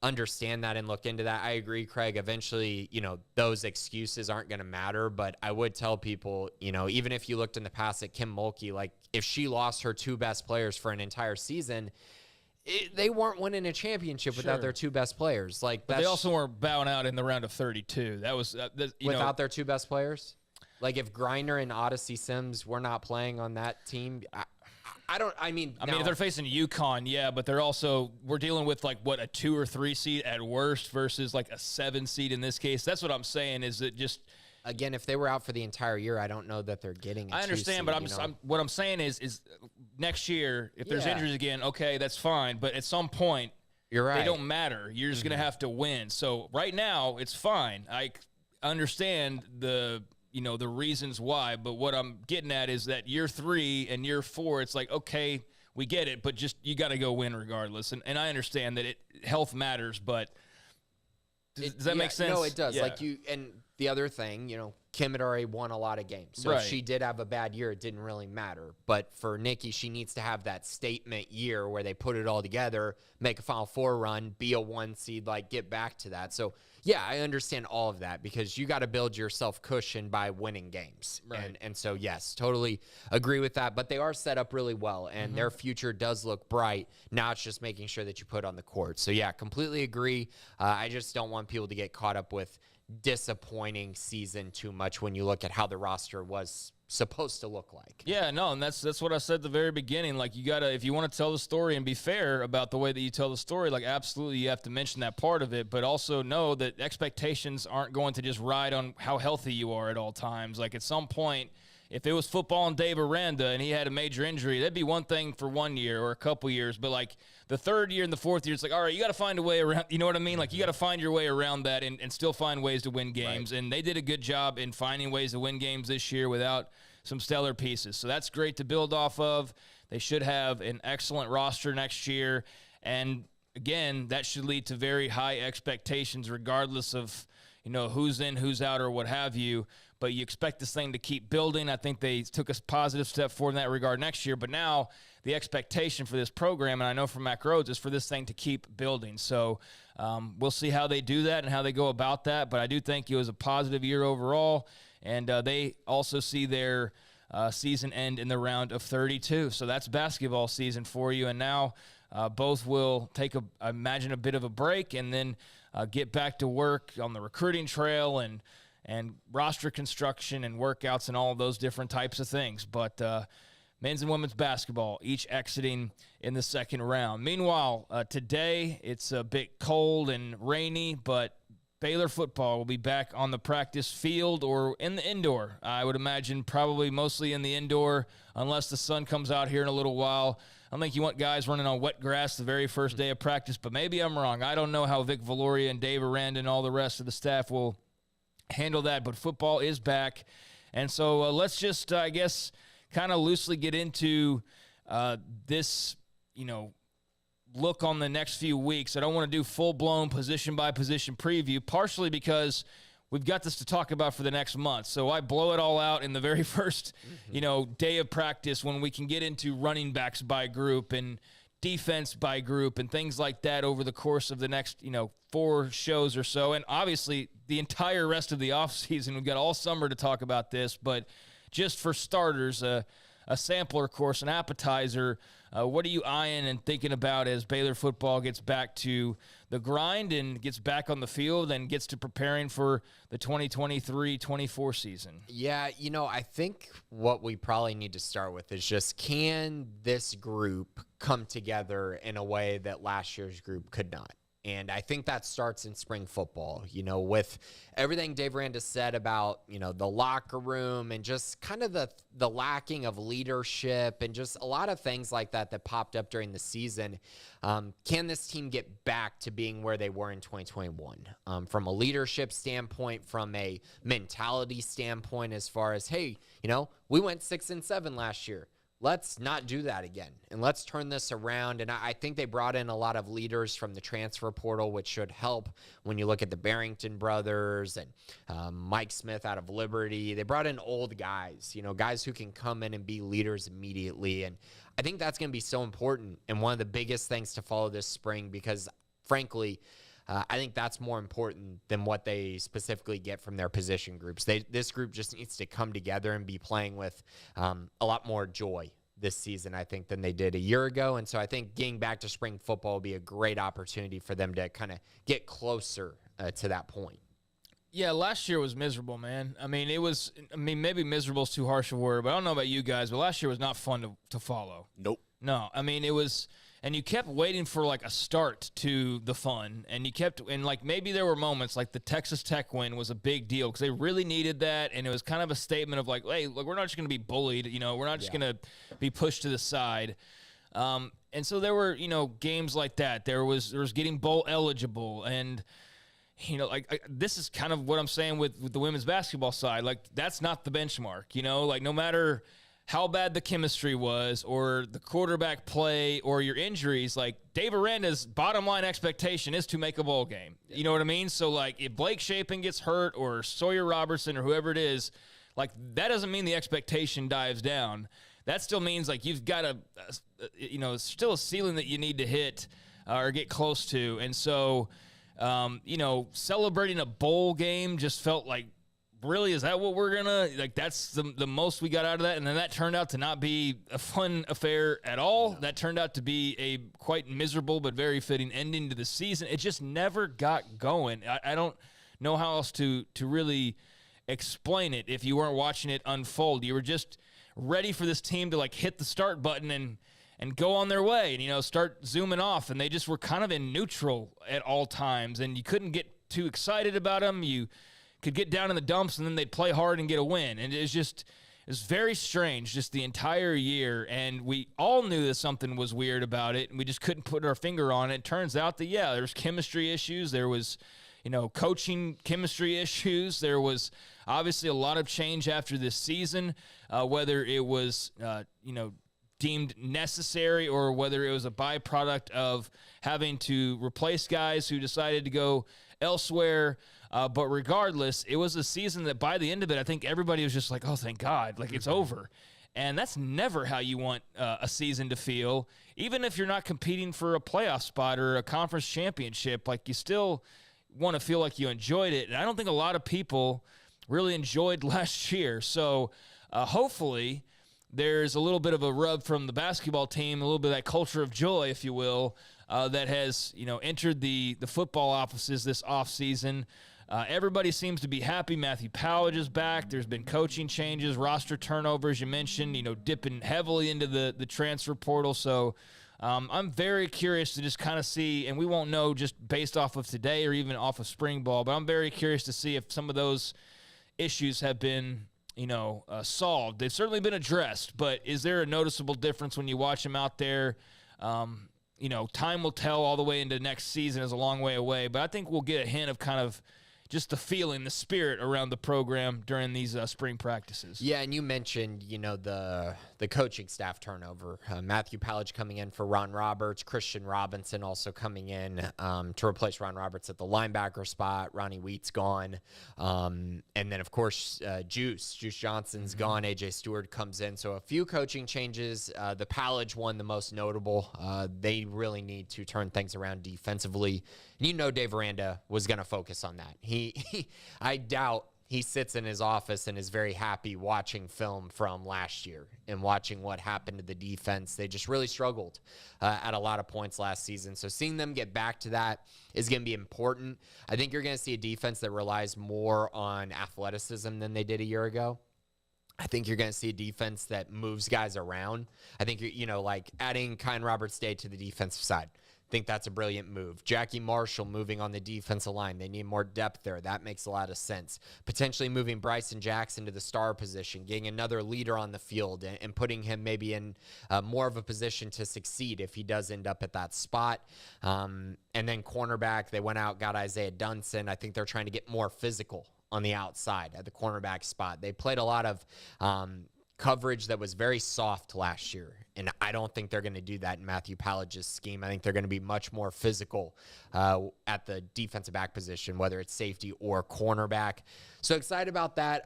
[SPEAKER 3] understand that and look into that. I agree, Craig. Eventually, those excuses aren't going to matter. But I would tell people, even if you looked in the past at Kim Mulkey, like if she lost her two best players for an entire season, they weren't winning a championship without their two best players. But
[SPEAKER 2] they also weren't bowing out in the round of 32. That was
[SPEAKER 3] without their two best players. Like if Griner and Odyssey Sims were not playing on that team, I mean,
[SPEAKER 2] if they're facing UConn, yeah, but we're dealing with a 2 or 3 seed at worst versus like a 7 seed in this case. That's what I'm saying. Is that just.
[SPEAKER 3] Again, if they were out for the entire year, I don't know that they're getting. I
[SPEAKER 2] understand, but what I'm saying is next year, if there's injuries again, okay, that's fine. But at some point,
[SPEAKER 3] you're right.
[SPEAKER 2] They don't matter. You're just gonna have to win. So right now, it's fine. I understand the reasons why, but what I'm getting at is that year 3 and year 4, it's like, okay, we get it, but just you got to go win regardless. And I understand that health matters, but does that make sense?
[SPEAKER 3] No, it does.
[SPEAKER 2] Yeah.
[SPEAKER 3] And the other thing, Kim had already won a lot of games. So if she did have a bad year, it didn't really matter. But for Nikki, she needs to have that statement year where they put it all together, make a Final Four run, be a 1 seed, get back to that. So, yeah, I understand all of that because you got to build yourself cushion by winning games.
[SPEAKER 2] Right.
[SPEAKER 3] And so, yes, totally agree with that. But they are set up really well, and their future does look bright. Now it's just making sure that you put on the court. So, yeah, completely agree. I just don't want people to get caught up with disappointing season too much when you look at how the roster was supposed to look like.
[SPEAKER 2] Yeah, no, and that's what I said at the very beginning. You gotta, if you want to tell the story and be fair about the way that you tell the story, absolutely you have to mention that part of it, but also know that expectations aren't going to just ride on how healthy you are at all times. At some point, if it was Football and Dave Aranda and he had a major injury, that'd be one thing for 1 year or a couple years. But the 3rd year and the 4th year, it's all right, you got to find a way around. You know what I mean? You got to find your way around that and still find ways to win games. Right. And they did a good job in finding ways to win games this year without some stellar pieces. So that's great to build off of. They should have an excellent roster next year. And again, that should lead to very high expectations regardless of, who's in, who's out, or what have you. But you expect this thing to keep building. I think they took a positive step forward in that regard next year. But now the expectation for this program, and I know from Mac Rhodes, is for this thing to keep building. So we'll see how they do that and how they go about that. But I do think it was a positive year overall. And they also see their season end in the round of 32. So that's basketball season for you. And now both will take, I imagine, a bit of a break and then get back to work on the recruiting trail and roster construction and workouts and all of those different types of things. But men's and women's basketball, each exiting in the second round. Meanwhile, today it's a bit cold and rainy, but Baylor football will be back on the practice field or in the indoor. I would imagine probably mostly in the indoor unless the sun comes out here in a little while. I don't think you want guys running on wet grass the very first day of practice, but maybe I'm wrong. I don't know how Vic Valoria and Dave Aranda and all the rest of the staff will handle that, but football is back. And so let's just, I guess, kind of loosely get into this, look on the next few weeks. I don't want to do full-blown position-by-position preview, partially because we've got this to talk about for the next month. So I blow it all out in the very first, day of practice when we can get into running backs by group and defense by group and things like that over the course of the next, 4 shows or so. And obviously the entire rest of the offseason, we've got all summer to talk about this, but just for starters, a sampler course, an appetizer What are you eyeing and thinking about as Baylor football gets back to the grind and gets back on the field and gets to preparing for the 2023-24 season?
[SPEAKER 3] Yeah, I think what we probably need to start with is just, can this group come together in a way that last year's group could not? And I think that starts in spring football, with everything Dave Aranda said about, the locker room and just kind of the lacking of leadership and just a lot of things like that popped up during the season. Can this team get back to being where they were in 2021? From a leadership standpoint, from a mentality standpoint, as far as, hey, we went 6-7 last year. Let's not do that again, and let's turn this around. And I think they brought in a lot of leaders from the transfer portal, which should help when you look at the Barrington brothers and Mike Smith out of Liberty. They brought in old guys, guys who can come in and be leaders immediately. And I think that's going to be so important and one of the biggest things to follow this spring, because, frankly, I think that's more important than what they specifically get from their position groups. This group just needs to come together and be playing with a lot more joy this season, I think, than they did a year ago. And so I think getting back to spring football will be a great opportunity for them to kind of get closer to that point.
[SPEAKER 2] Yeah, last year was miserable, man. Maybe miserable is too harsh a word, but I don't know about you guys, but last year was not fun to follow.
[SPEAKER 4] Nope.
[SPEAKER 2] No, it was. And you kept waiting for, a start to the fun. And maybe there were moments, like the Texas Tech win was a big deal because they really needed that. And it was kind of a statement of, hey, look, we're not just going to be bullied. We're not just going to be pushed to the side. And so there were, games like that. There was getting bowl eligible. And, this is kind of what I'm saying with the women's basketball side. That's not the benchmark, no matter how bad the chemistry was or the quarterback play or your injuries, Dave Aranda's bottom line expectation is to make a bowl game. You know what I mean? So, if Blake Shapen gets hurt or Sawyer Robertson or whoever it is, that doesn't mean the expectation dives down. That still means, you've got still a ceiling that you need to hit or get close to. And so, celebrating a bowl game just felt like, really, is that what we're gonna that's the most we got out of that? And then that turned out to not be a fun affair at all. No. That turned out to be a quite miserable but very fitting ending to the season. It just never got going. I don't know how else to really explain it. If you weren't watching it unfold, you were just ready for this team to hit the start button and go on their way and start zooming off, and they just were kind of in neutral at all times, and you couldn't get too excited about them. You could get down in the dumps, and then they'd play hard and get a win. And it was very strange just the entire year, and we all knew that something was weird about it, and we just couldn't put our finger on it. It turns out that, there's chemistry issues. There was, coaching chemistry issues. There was obviously a lot of change after this season, whether it was, deemed necessary or whether it was a byproduct of having to replace guys who decided to go elsewhere. But regardless, it was a season that by the end of it, I think everybody was just oh, thank God, it's over. And that's never how you want a season to feel. Even if you're not competing for a playoff spot or a conference championship, you still want to feel like you enjoyed it. And I don't think a lot of people really enjoyed last year. So hopefully there's a little bit of a rub from the basketball team, a little bit of that culture of joy, if you will, that has, entered the football offices this offseason. Everybody seems to be happy. Matthew Powledge is back. There's been coaching changes, roster turnovers, you mentioned, dipping heavily into the transfer portal. So I'm very curious to just kind of see, and we won't know just based off of today or even off of spring ball, but I'm very curious to see if some of those issues have been, solved. They've certainly been addressed, but is there a noticeable difference when you watch them out there? Time will tell. All the way into next season is a long way away, but I think we'll get a hint of kind of just the feeling, the spirit around the program during these spring practices.
[SPEAKER 3] Yeah, and you mentioned, the coaching staff turnover. Matthew Powledge coming in for Ron Roberts, Christian Robinson also coming in to replace Ron Roberts at the linebacker spot. Ronnie Wheat's gone. And then, of course, Juice Johnson's gone. A.J. Stewart comes in. So a few coaching changes. The Powledge one, the most notable. They really need to turn things around defensively. And Dave Aranda was going to focus on that. I doubt he sits in his office and is very happy watching film from last year and watching what happened to the defense. They just really struggled at a lot of points last season. So seeing them get back to that is going to be important. I think you're going to see a defense that relies more on athleticism than they did a year ago. I think you're going to see a defense that moves guys around. I think, like adding Kyle Roberts-Day to the defensive side. I think that's a brilliant move. Jackie Marshall moving on the defensive line. They need more depth there. That makes a lot of sense. Potentially moving Bryson Jackson to the star position, getting another leader on the field and putting him maybe in more of a position to succeed if he does end up at that spot. And then cornerback, they went out, got Isaiah Dunson. I think they're trying to get more physical on the outside at the cornerback spot. They played a lot of coverage that was very soft last year, and I don't think they're going to do that in Matthew Pallage's scheme. I think they're going to be much more physical at the defensive back position, whether it's safety or cornerback. So excited about that.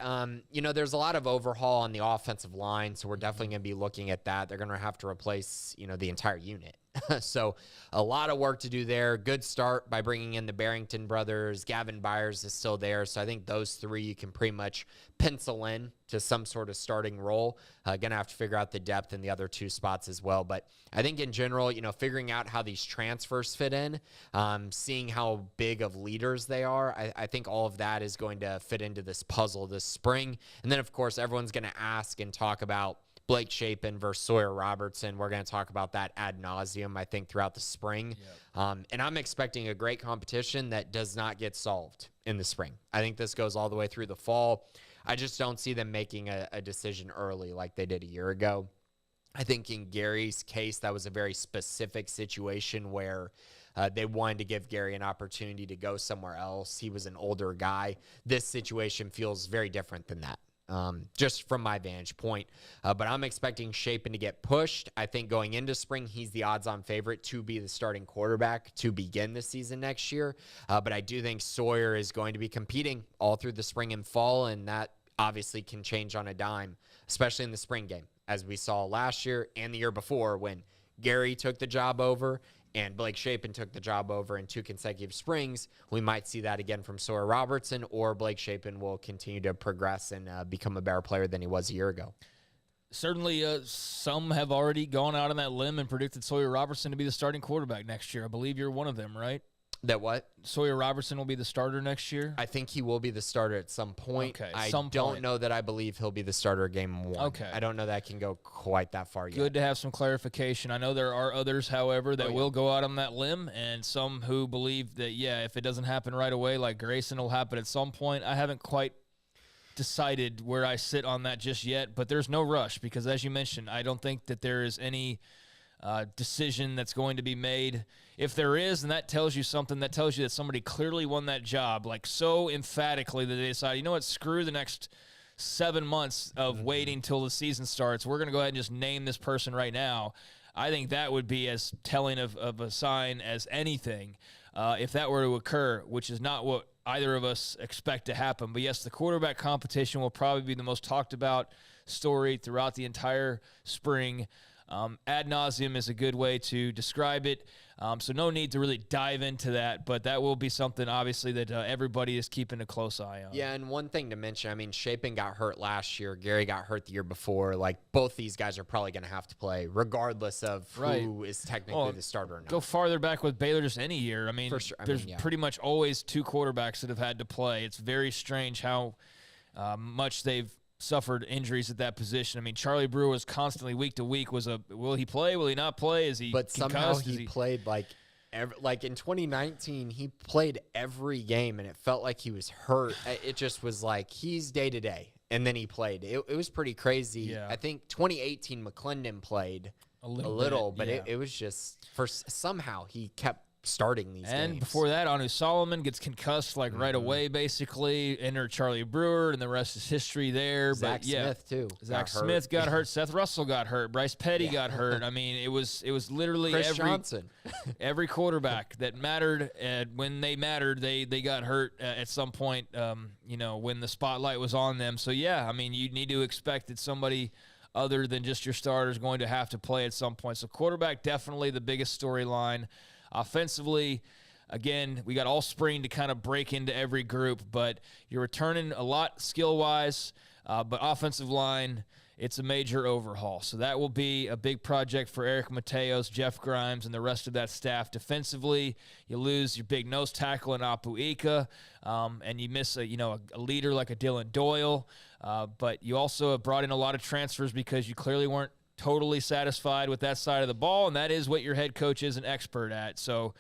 [SPEAKER 3] There's a lot of overhaul on the offensive line, so we're definitely going to be looking at that. They're going to have to replace, the entire unit. So a lot of work to do there. Good start by bringing in the Barrington brothers. Gavin Byers is still there. So I think those three you can pretty much pencil in to some sort of starting role. Going to have to figure out the depth in the other two spots as well. But I think in general, figuring out how these transfers fit in, seeing how big of leaders they are, I think all of that is going to fit into this puzzle this spring. And then, of course, everyone's going to ask and talk about Blake Shapen versus Sawyer Robertson. We're going to talk about that ad nauseum, I think, throughout the spring. Yep. And I'm expecting a great competition that does not get solved in the spring. I think this goes all the way through the fall. I just don't see them making a decision early like they did a year ago. I think in Gary's case, that was a very specific situation where they wanted to give Gary an opportunity to go somewhere else. He was an older guy. This situation feels very different than that. Just from my vantage point. But I'm expecting Shapen to get pushed. I think going into spring, he's the odds-on favorite to be the starting quarterback to begin the season next year. But I do think Sawyer is going to be competing all through the spring and fall, and that obviously can change on a dime, especially in the spring game, as we saw last year and the year before when Gary took the job over and Blake Shapen took the job over in 2 consecutive springs. We might see that again from Sawyer Robertson, or Blake Shapen will continue to progress and become a better player than he was a year ago.
[SPEAKER 2] Certainly, some have already gone out on that limb and predicted Sawyer Robertson to be the starting quarterback next year. I believe you're one of them, right?
[SPEAKER 3] That what?
[SPEAKER 2] Sawyer Robertson will be the starter next year?
[SPEAKER 3] I think he will be the starter at some point.
[SPEAKER 2] Okay,
[SPEAKER 3] I don't know that I believe he'll be the starter game 1.
[SPEAKER 2] Okay.
[SPEAKER 3] I don't know that I can go quite that far yet.
[SPEAKER 2] Good to have some clarification. I know there are others, however, that will go out on that limb, and some who believe that, if it doesn't happen right away, like Grayson will happen at some point. I haven't quite decided where I sit on that just yet, but there's no rush because, as you mentioned, I don't think that there is any decision that's going to be made. If there is, and that tells you something, that tells you that somebody clearly won that job, like so emphatically that they decide, you know what, screw the next 7 months of waiting till the season starts. We're going to go ahead and just name this person right now. I think that would be as telling of a sign as anything if that were to occur, which is not what either of us expect to happen. But yes, the quarterback competition will probably be the most talked about story throughout the entire spring. Ad nauseum is a good way to describe it. So no need to really dive into that, but that will be something, obviously, that everybody is keeping a close eye on.
[SPEAKER 3] Yeah, and one thing to mention, Shapen got hurt last year. Gary got hurt the year before. Like, both these guys are probably going to have to play, regardless of who is technically the starter or not.
[SPEAKER 2] Go farther back with Baylor just any year.
[SPEAKER 3] For sure.
[SPEAKER 2] There's pretty much always 2 quarterbacks that have had to play. It's very strange how much they've suffered injuries at that position. Charlie Brewer was constantly week to week will he play? Will he not play? Is he
[SPEAKER 3] But
[SPEAKER 2] concussed?
[SPEAKER 3] somehow he played like in 2019, he played every game and it felt like he was hurt. It just was like he's day to day. And then he played. It was pretty crazy.
[SPEAKER 2] Yeah.
[SPEAKER 3] I think 2018 McClendon played a little, but it was just somehow he kept starting these games.
[SPEAKER 2] And before that, Anu Solomon gets concussed right away, basically. Enter Charlie Brewer, and the rest is history there.
[SPEAKER 3] Zach Smith, too.
[SPEAKER 2] Zach Smith got hurt. Seth Russell got hurt. Bryce Petty got hurt. It was literally
[SPEAKER 3] Chris Johnson.
[SPEAKER 2] every quarterback that mattered. When they mattered, they got hurt at some point, when the spotlight was on them. So, you need to expect that somebody other than just your starter is going to have to play at some point. So quarterback, definitely the biggest storyline. Offensively, Again, we got all spring to kind of break into every group, but you're returning a lot skill-wise, but offensive line, it's a major overhaul. So that will be a big project for Eric Mateos, Jeff Grimes, and the rest of that staff. Defensively, you lose your big nose tackle in Apu Ika, and you miss a leader like a Dylan Doyle. But you also have brought in a lot of transfers because you clearly weren't totally satisfied with that side of the ball, and that is what your head coach is an expert at. So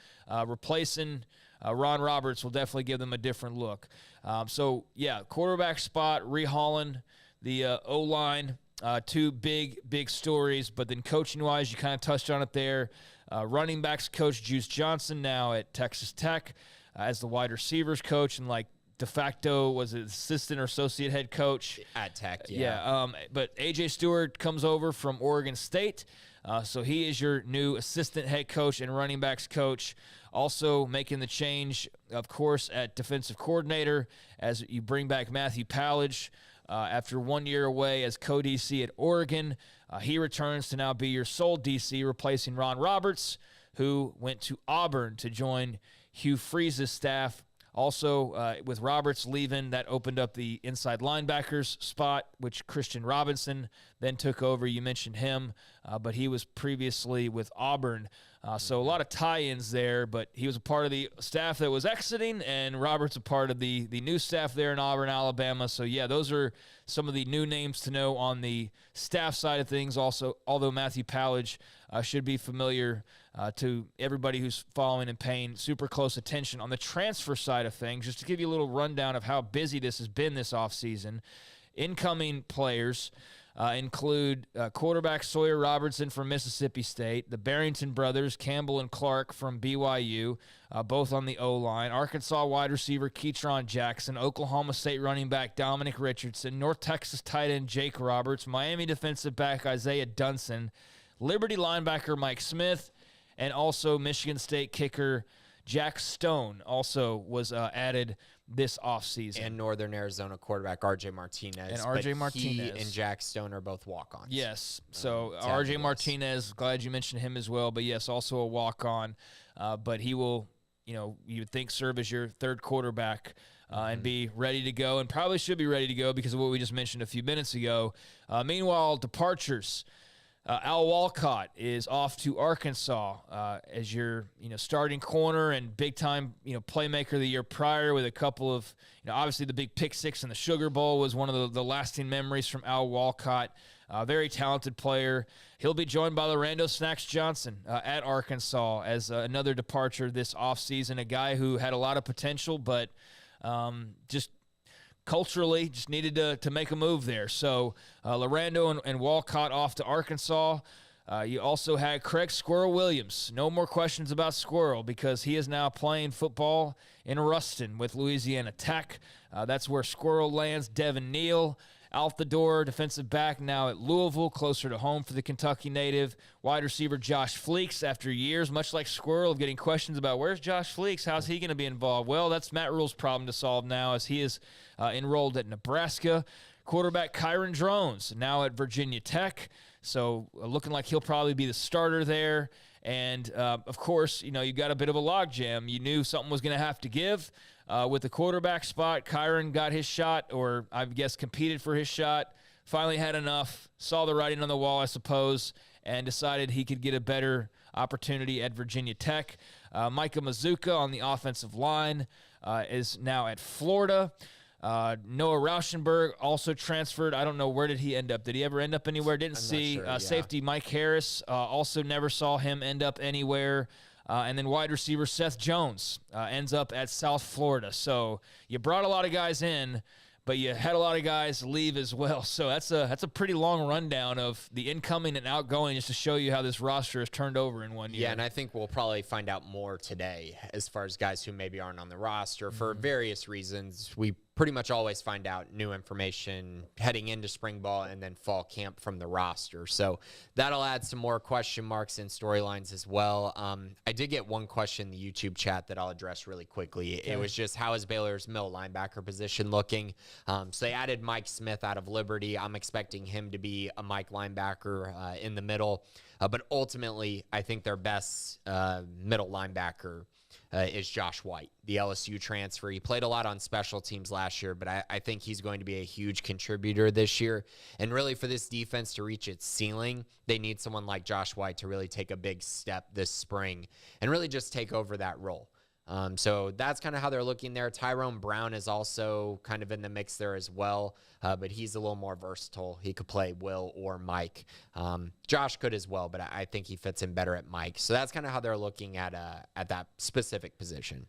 [SPEAKER 2] replacing Ron Roberts will definitely give them a different look. Quarterback spot, rehauling the O-line. Two big stories, but then coaching-wise, you kind of touched on it there. Running backs coach Juice Johnson now at Texas Tech as the wide receivers coach, and de facto was an assistant or associate head coach
[SPEAKER 3] at Tech.
[SPEAKER 2] But A.J. Stewart comes over from Oregon State, so he is your new assistant head coach and running backs coach. Also making the change, of course, at defensive coordinator as you bring back Matthew Pallage. After 1 year away as co-DC at Oregon, he returns to now be your sole DC, replacing Ron Roberts, who went to Auburn to join Hugh Freeze's staff. Also, with Roberts leaving, that opened up the inside linebackers spot, which Christian Robinson then took over. You mentioned him, but he was previously with Auburn. So a lot of tie-ins there, but he was a part of the staff that was exiting, and Roberts a part of the new staff there in Auburn, Alabama. So, yeah, those are some of the new names to know on the staff side of things. Also, although Matthew Pallage should be familiar to everybody who's following and paying super close attention. On the transfer side of things, just to give you a little rundown of how busy this has been this offseason, incoming players include quarterback Sawyer Robertson from Mississippi State, the Barrington brothers, Campbell and Clark from BYU, both on the O-line, Arkansas wide receiver Ketron Jackson, Oklahoma State running back Dominic Richardson, North Texas tight end Jake Roberts, Miami defensive back Isaiah Dunson, Liberty linebacker Mike Smith, and also Michigan State kicker Jack Stone also was added this offseason.
[SPEAKER 3] And Northern Arizona quarterback R.J. Martinez. He and Jack Stone are both walk-ons.
[SPEAKER 2] Yes. So R.J. Martinez, glad you mentioned him as well. But, yes, also a walk-on. But he will, you would think serve as your third quarterback and be ready to go, and probably should be ready to go because of what we just mentioned a few minutes ago. Meanwhile, departures. Al Walcott is off to Arkansas as your starting corner and big time playmaker the year prior with a couple of obviously the big pick six in the Sugar Bowl was one of the lasting memories from Al Walcott. Very talented player. He'll be joined by Lorando Snacks Johnson at Arkansas as another departure this offseason, a guy who had a lot of potential but just culturally just needed to make a move there. So Lorando and Walcott off to Arkansas. You also had Craig Squirrel Williams. No more questions about Squirrel because he is now playing football in Ruston with Louisiana Tech. That's where Squirrel lands. Devin Neal out the door, defensive back now at Louisville, closer to home for the Kentucky native. Wide receiver Josh Fleeks, after years, much like Squirrel, of getting questions about where's Josh Fleeks, how's he going to be involved? Well, that's Matt Rule's problem to solve now as he is enrolled at Nebraska. Quarterback Kyron Drones, now at Virginia Tech, so looking like he'll probably be the starter there. And, of course, you've got a bit of a logjam. You knew something was going to have to give. With the quarterback spot, Kyron got his shot, or I guess competed for his shot, finally had enough, saw the writing on the wall, I suppose, and decided he could get a better opportunity at Virginia Tech. Micah Mazuka on the offensive line is now at Florida. Noah Rauschenberg also transferred. I don't know, where did he end up? Did he ever end up anywhere? Didn't see.
[SPEAKER 3] Sure, yeah.
[SPEAKER 2] Safety Mike Harris also never saw him end up anywhere. And then wide receiver Seth Jones ends up at South Florida. So you brought a lot of guys in, but you had a lot of guys leave as well. So that's a pretty long rundown of the incoming and outgoing, just to show you how this roster has turned over in 1 year.
[SPEAKER 3] Yeah, and I think we'll probably find out more today as far as guys who maybe aren't on the roster for various reasons. We pretty much always find out new information heading into spring ball and then fall camp from the roster. So that'll add some more question marks and storylines as well. I did get one question in the YouTube chat that I'll address really quickly. Okay. It was just, how is Baylor's middle linebacker position looking? So they added Mike Smith out of Liberty. I'm expecting him to be a Mike linebacker in the middle. But ultimately, I think their best middle linebacker is Josh White, the LSU transfer. He played a lot on special teams last year, but I think he's going to be a huge contributor this year. And really, for this defense to reach its ceiling, they need someone like Josh White to really take a big step this spring and really just take over that role. So that's kind of how they're looking there. Tyrone Brown is also kind of in the mix there as well, but he's a little more versatile. He could play Will or Mike. Josh could as well, but I think he fits in better at Mike. So that's kind of how they're looking at that specific position.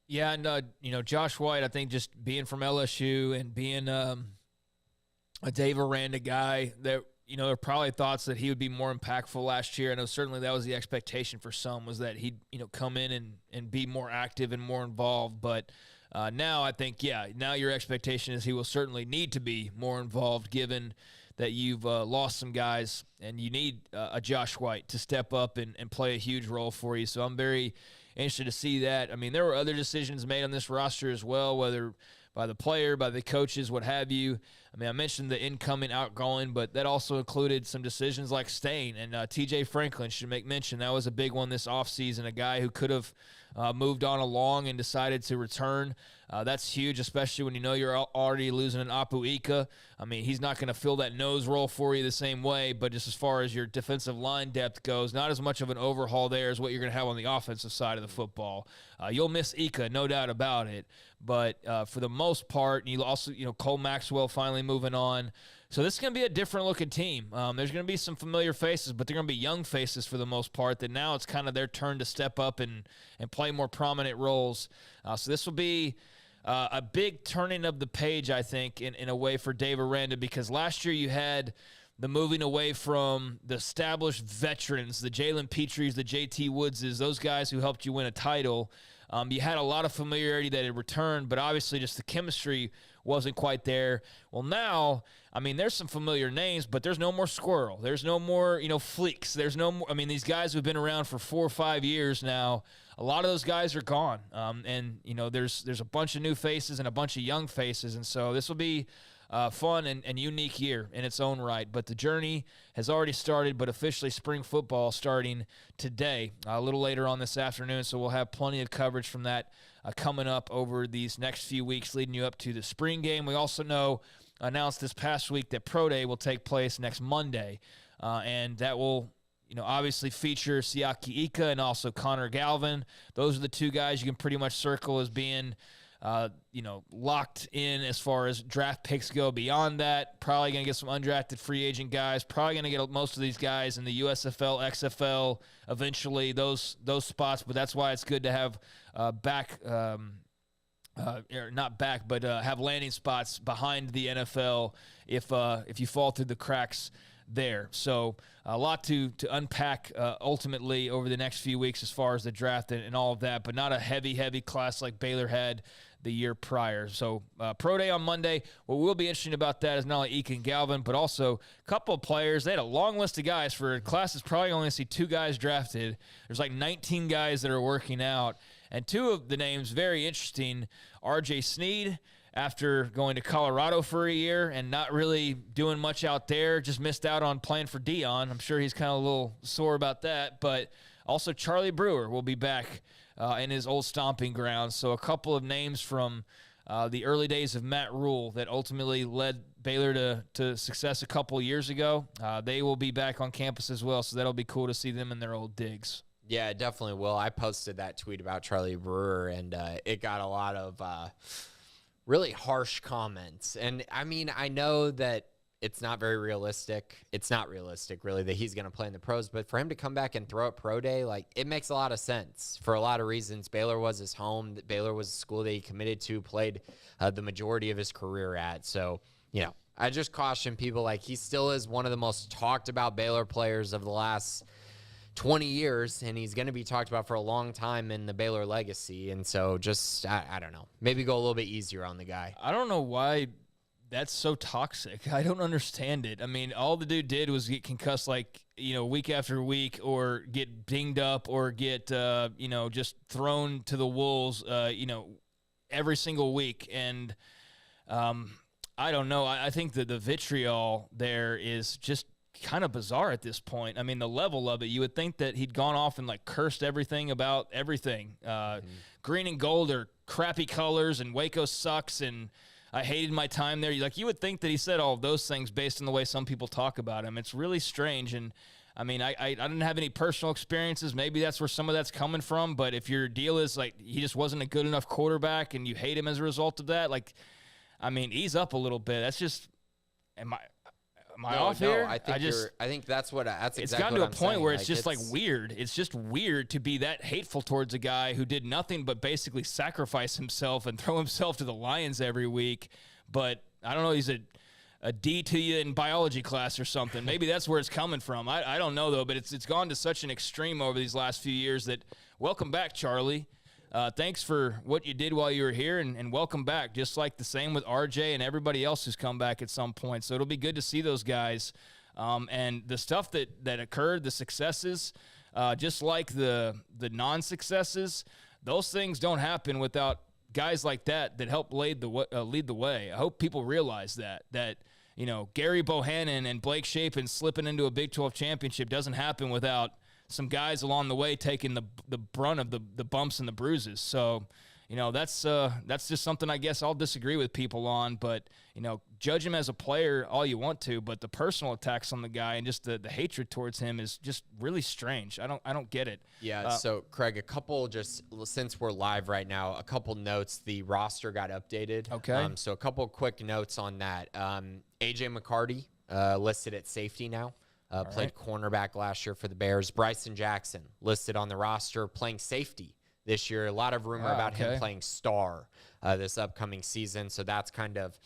[SPEAKER 2] Yeah, and Josh White, I think just being from LSU and being a Dave Aranda guy, that there are probably thoughts that he would be more impactful last year. I know certainly that was the expectation for some, was that he'd come in and be more active and more involved. But now I think, now your expectation is he will certainly need to be more involved, given that you've lost some guys and you need a Josh White to step up and play a huge role for you. So I'm very interested to see that. I mean, there were other decisions made on this roster as well, whether by the player, by the coaches, what have you. I mean, I mentioned the incoming, outgoing, but that also included some decisions like staying. And TJ Franklin should make mention. That was a big one this offseason, a guy who could have moved on along and decided to return. That's huge, especially when you're already losing an Apu Ika. I mean, he's not going to fill that nose role for you the same way, but just as far as your defensive line depth goes, not as much of an overhaul there as what you're going to have on the offensive side of the football. You'll miss Ika, no doubt about it, but for the most part, you also, Cole Maxwell finally moving on. So this is going to be a different looking team. There's going to be some familiar faces, but they're going to be young faces for the most part, that now it's kind of their turn to step up and play more prominent roles. So this will be a big turning of the page, I think, in a way for Dave Aranda, because last year you had the moving away from the established veterans, the Jalen Petries, the JT Woodses, those guys who helped you win a title. You had a lot of familiarity that had returned, but obviously just the chemistry wasn't quite there. Well, now, I mean, there's some familiar names, but there's no more Squirrel. There's no more, Fleeks. There's no more. I mean, these guys who've been around for 4 or 5 years now, a lot of those guys are gone. And there's a bunch of new faces and a bunch of young faces, and so this will be fun and unique year in its own right. But the journey has already started, but officially spring football starting today, a little later on this afternoon. So we'll have plenty of coverage from that coming up over these next few weeks leading you up to the spring game. We also announced this past week that Pro Day will take place next Monday, and that will obviously feature Siaki Ika and also Connor Galvin. Those are the two guys you can pretty much circle as being locked in as far as draft picks go. Beyond that, probably going to get some undrafted free agent guys. Probably going to get most of these guys in the USFL, XFL, eventually those spots. But that's why it's good to have have landing spots behind the NFL if you fall through the cracks there. So a lot to unpack ultimately over the next few weeks as far as the draft and all of that, but not a heavy class like Baylor had the year prior. So Pro Day on Monday. What will be interesting about that is not only Ika and Galvin, but also a couple of players. They had a long list of guys. For a class that's probably only going to see 2 guys drafted. There's like 19 guys that are working out. And 2 of the names, very interesting, R.J. Sneed, after going to Colorado for a year and not really doing much out there, just missed out on playing for Dion. I'm sure he's kind of a little sore about that. But also Charlie Brewer will be back in his old stomping grounds. So a couple of names from the early days of Matt Rule that ultimately led Baylor to success a couple years ago. They will be back on campus as well, so that'll be cool to see them in their old digs.
[SPEAKER 3] Yeah, it definitely will. I posted that tweet about Charlie Brewer, and it got a lot of really harsh comments. And, I mean, I know that it's not very realistic. It's not realistic, really, that he's going to play in the pros. But for him to come back and throw at Pro Day, it makes a lot of sense for a lot of reasons. Baylor was his home. Baylor was a school that he committed to, played the majority of his career at. So, I just caution people, he still is one of the most talked about Baylor players of the last 20 years, and he's going to be talked about for a long time in the Baylor legacy. And so just, I don't know, maybe go a little bit easier on the guy.
[SPEAKER 2] I don't know why that's so toxic. I don't understand it. I mean, all the dude did was get concussed week after week, or get dinged up, or get, just thrown to the wolves, every single week. And I don't know. I think that the vitriol there is just kind of bizarre at this point. I mean, the level of it, you would think that he'd gone off and like cursed everything about everything. Green and gold are crappy colors, and Waco sucks, and I hated my time there. You would think that he said all of those things based on the way some people talk about him. It's really strange. And I mean, I didn't have any personal experiences. Maybe that's where some of that's coming from. But if your deal is like he just wasn't a good enough quarterback and you hate him as a result of that, like, I mean, ease up a little bit. That's just, am I off here?
[SPEAKER 3] I think that's what that's exactly.
[SPEAKER 2] It's gotten
[SPEAKER 3] to
[SPEAKER 2] a point
[SPEAKER 3] saying.
[SPEAKER 2] where it's just like weird. It's just weird to be that hateful towards a guy who did nothing but basically sacrifice himself and throw himself to the lions every week. But I don't know. He's a D to you in biology class or something. Maybe that's where it's coming from. I don't know, though, but it's gone to such an extreme over these last few years that welcome back, Charlie. Thanks for what you did while you were here, and welcome back, just like the same with RJ and everybody else who's come back at some point. So it'll be good to see those guys. And the stuff that occurred, the successes, just like the non-successes, those things don't happen without guys like that help lead the way. I hope people realize that you know, Gary Bohannon and Blake Shapen slipping into a Big 12 championship doesn't happen without some guys along the way taking the brunt of the bumps and the bruises. So, you know, that's just something I guess I'll disagree with people on. But, you know, judge him as a player all you want to, but the personal attacks on the guy and just the hatred towards him is just really strange. I don't get it. Yeah.
[SPEAKER 3] So Craig, a couple, just since we're live right now, a couple notes. The roster got updated.
[SPEAKER 2] Okay.
[SPEAKER 3] So a couple quick notes on that. AJ McCarty listed at safety now. Played cornerback last year for the Bears. Bryson Jackson listed on the roster playing safety this year. A lot of rumor about him playing star this upcoming season. So that's kind of,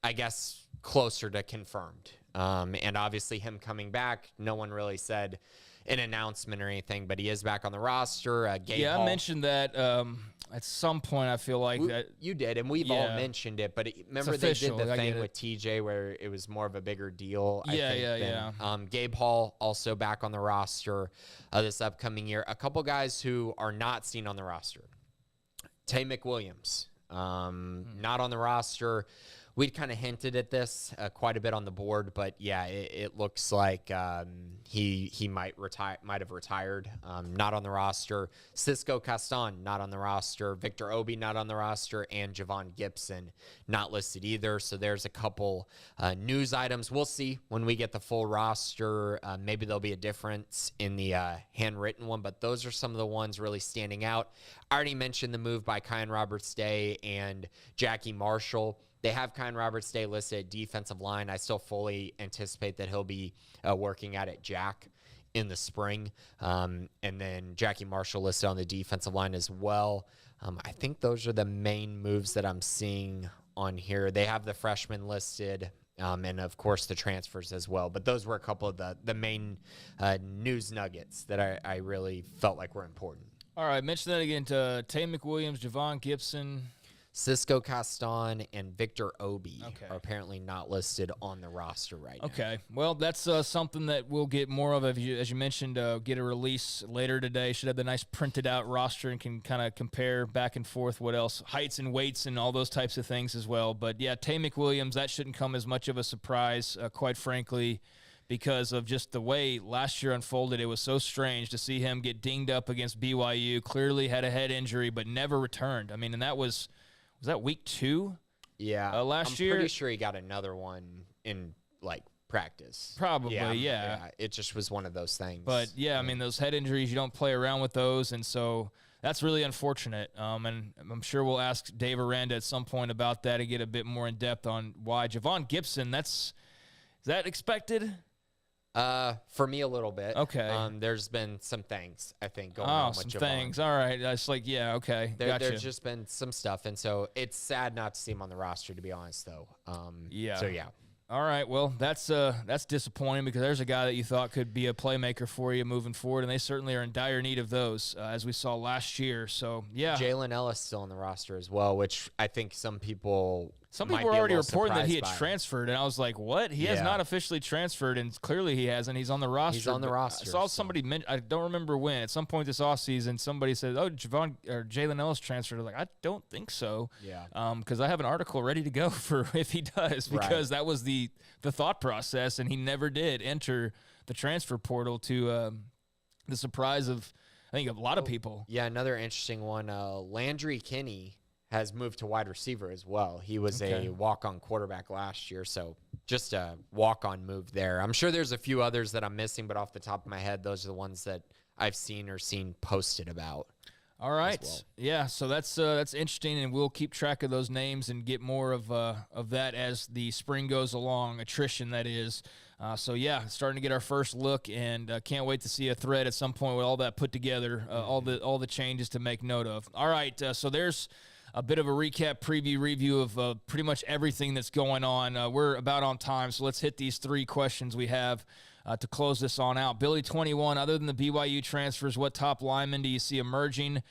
[SPEAKER 3] I guess, closer to confirmed. And obviously him coming back, no one really said an announcement or anything, but he is back on the roster. Gabe Hall.
[SPEAKER 2] I mentioned that at some point. I feel like that
[SPEAKER 3] you did, and we've all mentioned it. But remember, they did the thing with TJ where it was more of a bigger deal. Gabe Hall also back on the roster this upcoming year. A couple guys who are not seen on the roster. Tay McWilliams, not on the roster. We'd kind of hinted at this quite a bit on the board, but yeah, it looks like he might have retired. Not on the roster. Cisco Caston not on the roster. Victor Obi not on the roster, and Javon Gibson not listed either. So there's a couple news items. We'll see when we get the full roster. Maybe there'll be a difference in the handwritten one, but those are some of the ones really standing out. I already mentioned the move by Kyan Roberts-Day and Jackie Marshall. They have Kyan Roberts-Day listed at defensive line. I still fully anticipate that he'll be working out at Jack in the spring. And then Jackie Marshall listed on the defensive line as well. I think those are the main moves that I'm seeing on here. They have the freshmen listed, and, of course, the transfers as well. But those were a couple of the main news nuggets that I really felt like were important.
[SPEAKER 2] All right, mention that again to Tay McWilliams, Javon Gibson,
[SPEAKER 3] Cisco Caston, and Victor Obi are apparently not listed on the roster right now.
[SPEAKER 2] Okay. Well, that's something that we'll get more of, as you mentioned, get a release later today. Should have the nice printed out roster and can kind of compare back and forth what else, heights and weights and all those types of things as well. But, yeah, Tay McWilliams, that shouldn't come as much of a surprise, quite frankly, because of just the way last year unfolded. It was so strange to see him get dinged up against BYU, clearly had a head injury, but never returned. I mean, and that was that week 2?
[SPEAKER 3] Yeah.
[SPEAKER 2] Last year?
[SPEAKER 3] I'm pretty sure he got another one in, like, practice.
[SPEAKER 2] Probably, yeah.
[SPEAKER 3] It just was one of those things.
[SPEAKER 2] But, yeah, I mean, those head injuries, you don't play around with those, and so that's really unfortunate. And I'm sure we'll ask Dave Aranda at some point about that and get a bit more in depth on why. Javon Gibson, is that expected?
[SPEAKER 3] For me, a little bit.
[SPEAKER 2] Okay.
[SPEAKER 3] There's been some things, I think, going on with
[SPEAKER 2] some
[SPEAKER 3] Javon.
[SPEAKER 2] Things. All right. That's like, yeah, okay. Gotcha.
[SPEAKER 3] There's just been some stuff, and so it's sad not to see him on the roster, to be honest, though.
[SPEAKER 2] Yeah.
[SPEAKER 3] So, yeah.
[SPEAKER 2] All right. Well, that's disappointing because there's a guy that you thought could be a playmaker for you moving forward, and they certainly are in dire need of those, as we saw last year. So, yeah.
[SPEAKER 3] Jalen Ellis still on the roster as well, which I think some people
[SPEAKER 2] Some
[SPEAKER 3] might
[SPEAKER 2] people were
[SPEAKER 3] be a
[SPEAKER 2] already
[SPEAKER 3] little
[SPEAKER 2] reporting that he had
[SPEAKER 3] surprised by.
[SPEAKER 2] transferred, and I was like, what? He has not officially transferred, and clearly he hasn't. He's on the roster.
[SPEAKER 3] He's on the roster.
[SPEAKER 2] I saw somebody I don't remember when. At some point this offseason, somebody said, oh, Jalen Ellis transferred. I was like, I don't think so.
[SPEAKER 3] Yeah.
[SPEAKER 2] Because I have an article ready to go for if he does, because that was the thought process, and he never did enter the transfer portal to the surprise of, I think, a lot of people.
[SPEAKER 3] Yeah, another interesting one. Landry Kinney has moved to wide receiver as well. He was a walk-on quarterback last year, so just a walk-on move there. I'm sure there's a few others that I'm missing, but off the top of my head, those are the ones that I've seen posted about.
[SPEAKER 2] All right.
[SPEAKER 3] Well.
[SPEAKER 2] Yeah, so that's interesting, and we'll keep track of those names and get more of that as the spring goes along, attrition that is. So, yeah, starting to get our first look, and can't wait to see a thread at some point with all that put together, all the changes to make note of. All right, so there's a bit of a recap, preview, review of pretty much everything that's going on. We're about on time, so let's hit these 3 questions we have to close this on out. Billy 21, other than the BYU transfers, what top linemen do you see emerging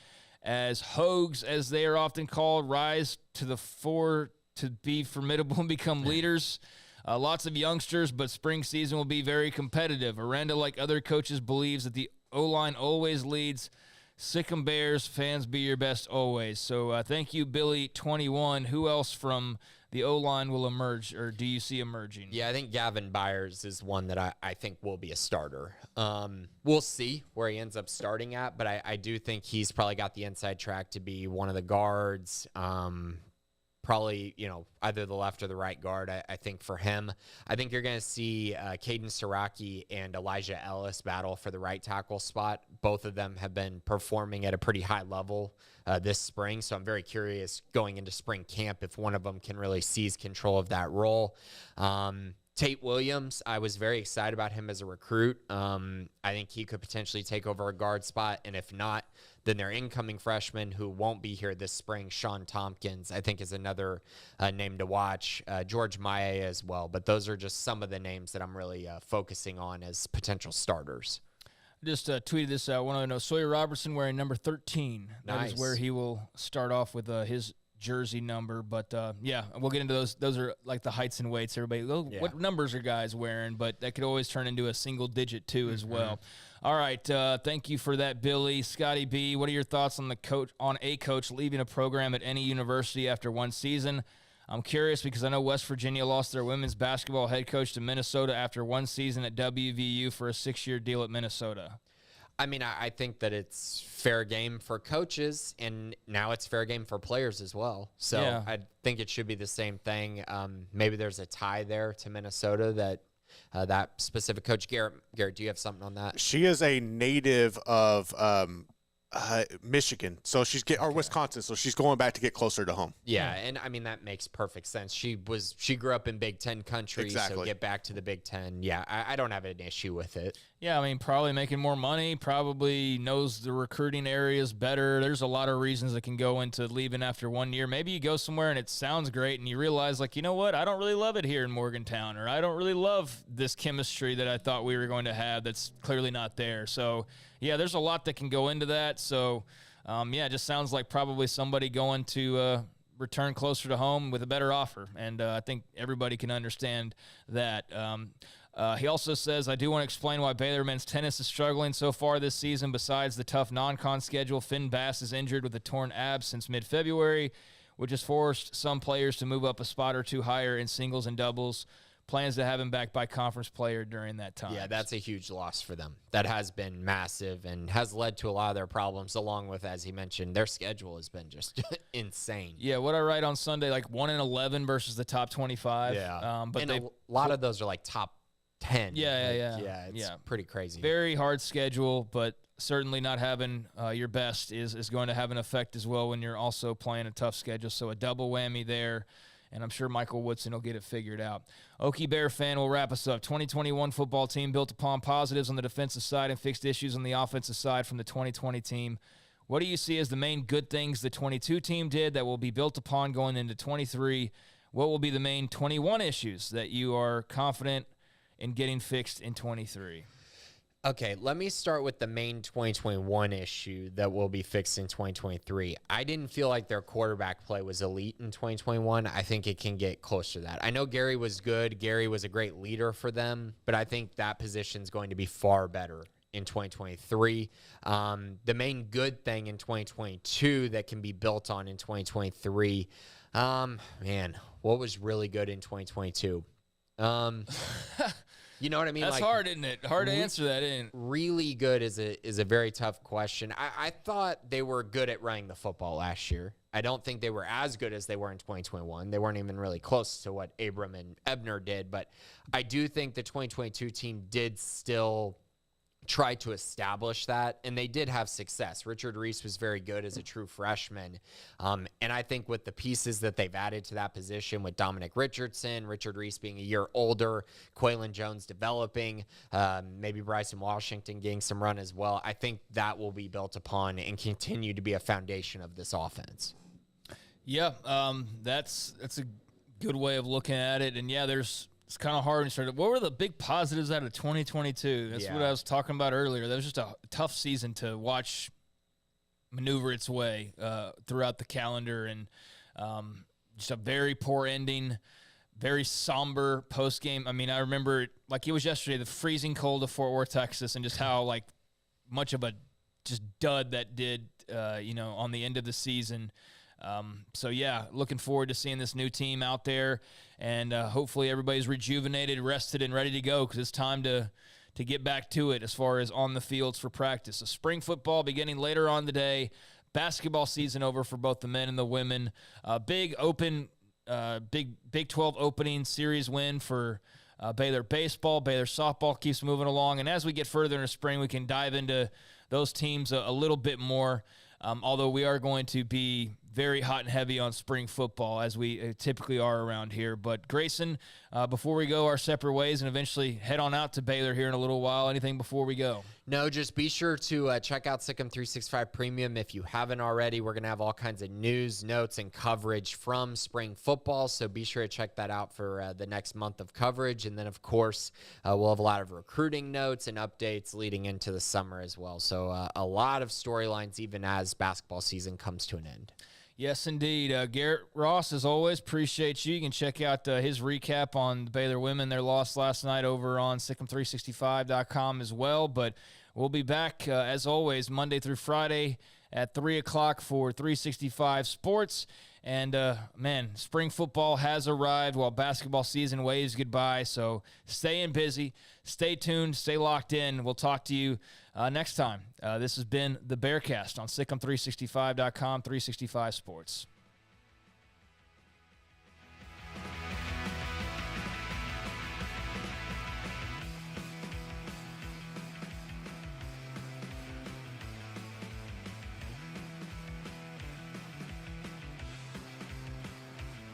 [SPEAKER 2] as hogs, as they are often called, rise to the fore to be formidable and become leaders? Lots of youngsters, but spring season will be very competitive. Aranda, like other coaches, believes that the O-line always leads. Sick 'em Bears, fans be your best always. So thank you, Billy 21. Who else from the O-line will emerge, or do you see emerging?
[SPEAKER 3] Yeah, I think Gavin Byers is one that I think will be a starter. We'll see where he ends up starting at, but I do think he's probably got the inside track to be one of the guards. Probably, either the left or the right guard, I think, for him. I think you're going to see Caden Siraki and Elijah Ellis battle for the right tackle spot. Both of them have been performing at a pretty high level this spring, so I'm very curious going into spring camp if one of them can really seize control of that role. Tate Williams, I was very excited about him as a recruit. I think he could potentially take over a guard spot, and if not, then their incoming freshman who won't be here this spring, Sean Tompkins, I think is another name to watch. George Maye as well, but those are just some of the names that I'm really focusing on as potential starters.
[SPEAKER 2] Just tweeted this out. I want to know Sawyer Robertson wearing number 13. That
[SPEAKER 3] Nice.
[SPEAKER 2] is where he will start off with his jersey number, but yeah, we'll get into those are like the heights and weights. Everybody, what numbers are guys wearing? But that could always turn into a single digit too as well. All right, thank you for that, Billy. Scotty B, what are your thoughts on a coach leaving a program at any university after one season? I'm curious because I know West Virginia lost their women's basketball head coach to Minnesota after one season at WVU for a 6-year deal at Minnesota.
[SPEAKER 3] I mean, I think that it's fair game for coaches, and now it's fair game for players as well. So
[SPEAKER 2] Yeah.
[SPEAKER 3] I think it should be the same thing. Maybe there's a tie there to Minnesota that specific coach. Garrett, do you have something on that?
[SPEAKER 4] She is a native of Michigan, so or Wisconsin, so she's going back to get closer to home.
[SPEAKER 3] Yeah, and I mean that makes perfect sense. She grew up in Big Ten country, so get back to the Big Ten. Yeah, I don't have an issue with it.
[SPEAKER 2] Yeah, I mean, probably making more money, probably knows the recruiting areas better. There's a lot of reasons that can go into leaving after 1 year. Maybe you go somewhere and it sounds great and you realize, like, you know what, I don't really love it here in Morgantown, or I don't really love this chemistry that I thought we were going to have that's clearly not there. So, yeah, there's a lot that can go into that. So, yeah, it just sounds like probably somebody going to return closer to home with a better offer. And I think everybody can understand that. He also says, I do want to explain why Baylor men's tennis is struggling so far this season. Besides the tough non-con schedule, Finn Bass is injured with a torn ab since mid-February, which has forced some players to move up a spot or two higher in singles and doubles. Plans to have him back by conference player during that time.
[SPEAKER 3] Yeah, that's a huge loss for them. That has been massive and has led to a lot of their problems, along with, as he mentioned, their schedule has been just insane.
[SPEAKER 2] Yeah, what I write on Sunday, like 1-11 versus the top 25.
[SPEAKER 3] Yeah,
[SPEAKER 2] but
[SPEAKER 3] and a lot of those are like top 10.
[SPEAKER 2] Yeah.
[SPEAKER 3] It's pretty crazy.
[SPEAKER 2] Very hard schedule, but certainly not having your best is going to have an effect as well when you're also playing a tough schedule. So a double whammy there, and I'm sure Michael Woodson will get it figured out. Okie Bear fan will wrap us up. 2021 football team built upon positives on the defensive side and fixed issues on the offensive side from the 2020 team. What do you see as the main good things the 22 team did that will be built upon going into 23? What will be the main 21 issues that you are confident in getting fixed in 23?
[SPEAKER 3] Okay, let me start with the main 2021 issue that will be fixed in 2023. I didn't feel like their quarterback play was elite in 2021. I think it can get closer to that. I know Gary was good. Gary was a great leader for them, but I think that position is going to be far better in 2023. The main good thing in 2022 that can be built on in 2023, man, what was really good in 2022? You know what I mean?
[SPEAKER 2] That's hard, isn't it? Hard to answer that, isn't it?
[SPEAKER 3] Really good is a very tough question. I thought they were good at running the football last year. I don't think they were as good as they were in 2021. They weren't even really close to what Abram and Ebner did. But I do think the 2022 team did still try to establish that, and they did have success. Richard Reese was very good as a true freshman, and I think with the pieces that they've added to that position with Dominic Richardson, Richard Reese being a year older, Quaylon Jones developing, maybe Bryson Washington getting some run as well, I think that will be built upon and continue to be a foundation of this offense.
[SPEAKER 2] Yeah, that's a good way of looking at it, and yeah, it's kind of hard when you started. What were the big positives out of 2022? That's what I was talking about earlier. That was just a tough season to watch maneuver its way throughout the calendar, and just a very poor ending, very somber post-game. I mean, I remember like it was yesterday, the freezing cold of Fort Worth, Texas, and just how like much of a just dud that did, on the end of the season. So, yeah, looking forward to seeing this new team out there, and hopefully everybody's rejuvenated, rested, and ready to go because it's time to get back to it as far as on the fields for practice. So spring football beginning later on today, basketball season over for both the men and the women. Big 12 opening series win for Baylor baseball. Baylor softball keeps moving along, and as we get further into spring, we can dive into those teams a little bit more, although we are going to be very hot and heavy on spring football as we typically are around here. But Grayson, before we go our separate ways and eventually head on out to Baylor here in a little while, anything before we go?
[SPEAKER 3] No, just be sure to check out Sikkim 365 Premium if you haven't already. We're going to have all kinds of news, notes, and coverage from spring football, so be sure to check that out for the next month of coverage. And then, of course, we'll have a lot of recruiting notes and updates leading into the summer as well. So a lot of storylines even as basketball season comes to an end.
[SPEAKER 2] Yes, indeed. Garrett Ross, as always, appreciate you. You can check out his recap on the Baylor women, their loss last night, over on Sikkim365.com as well. But we'll be back, as always, Monday through Friday at 3 o'clock for 365 Sports. And, spring football has arrived while basketball season waves goodbye. So staying busy, stay tuned, stay locked in. We'll talk to you next time. This has been the Bearcast on Sikkim365.com, 365 Sports.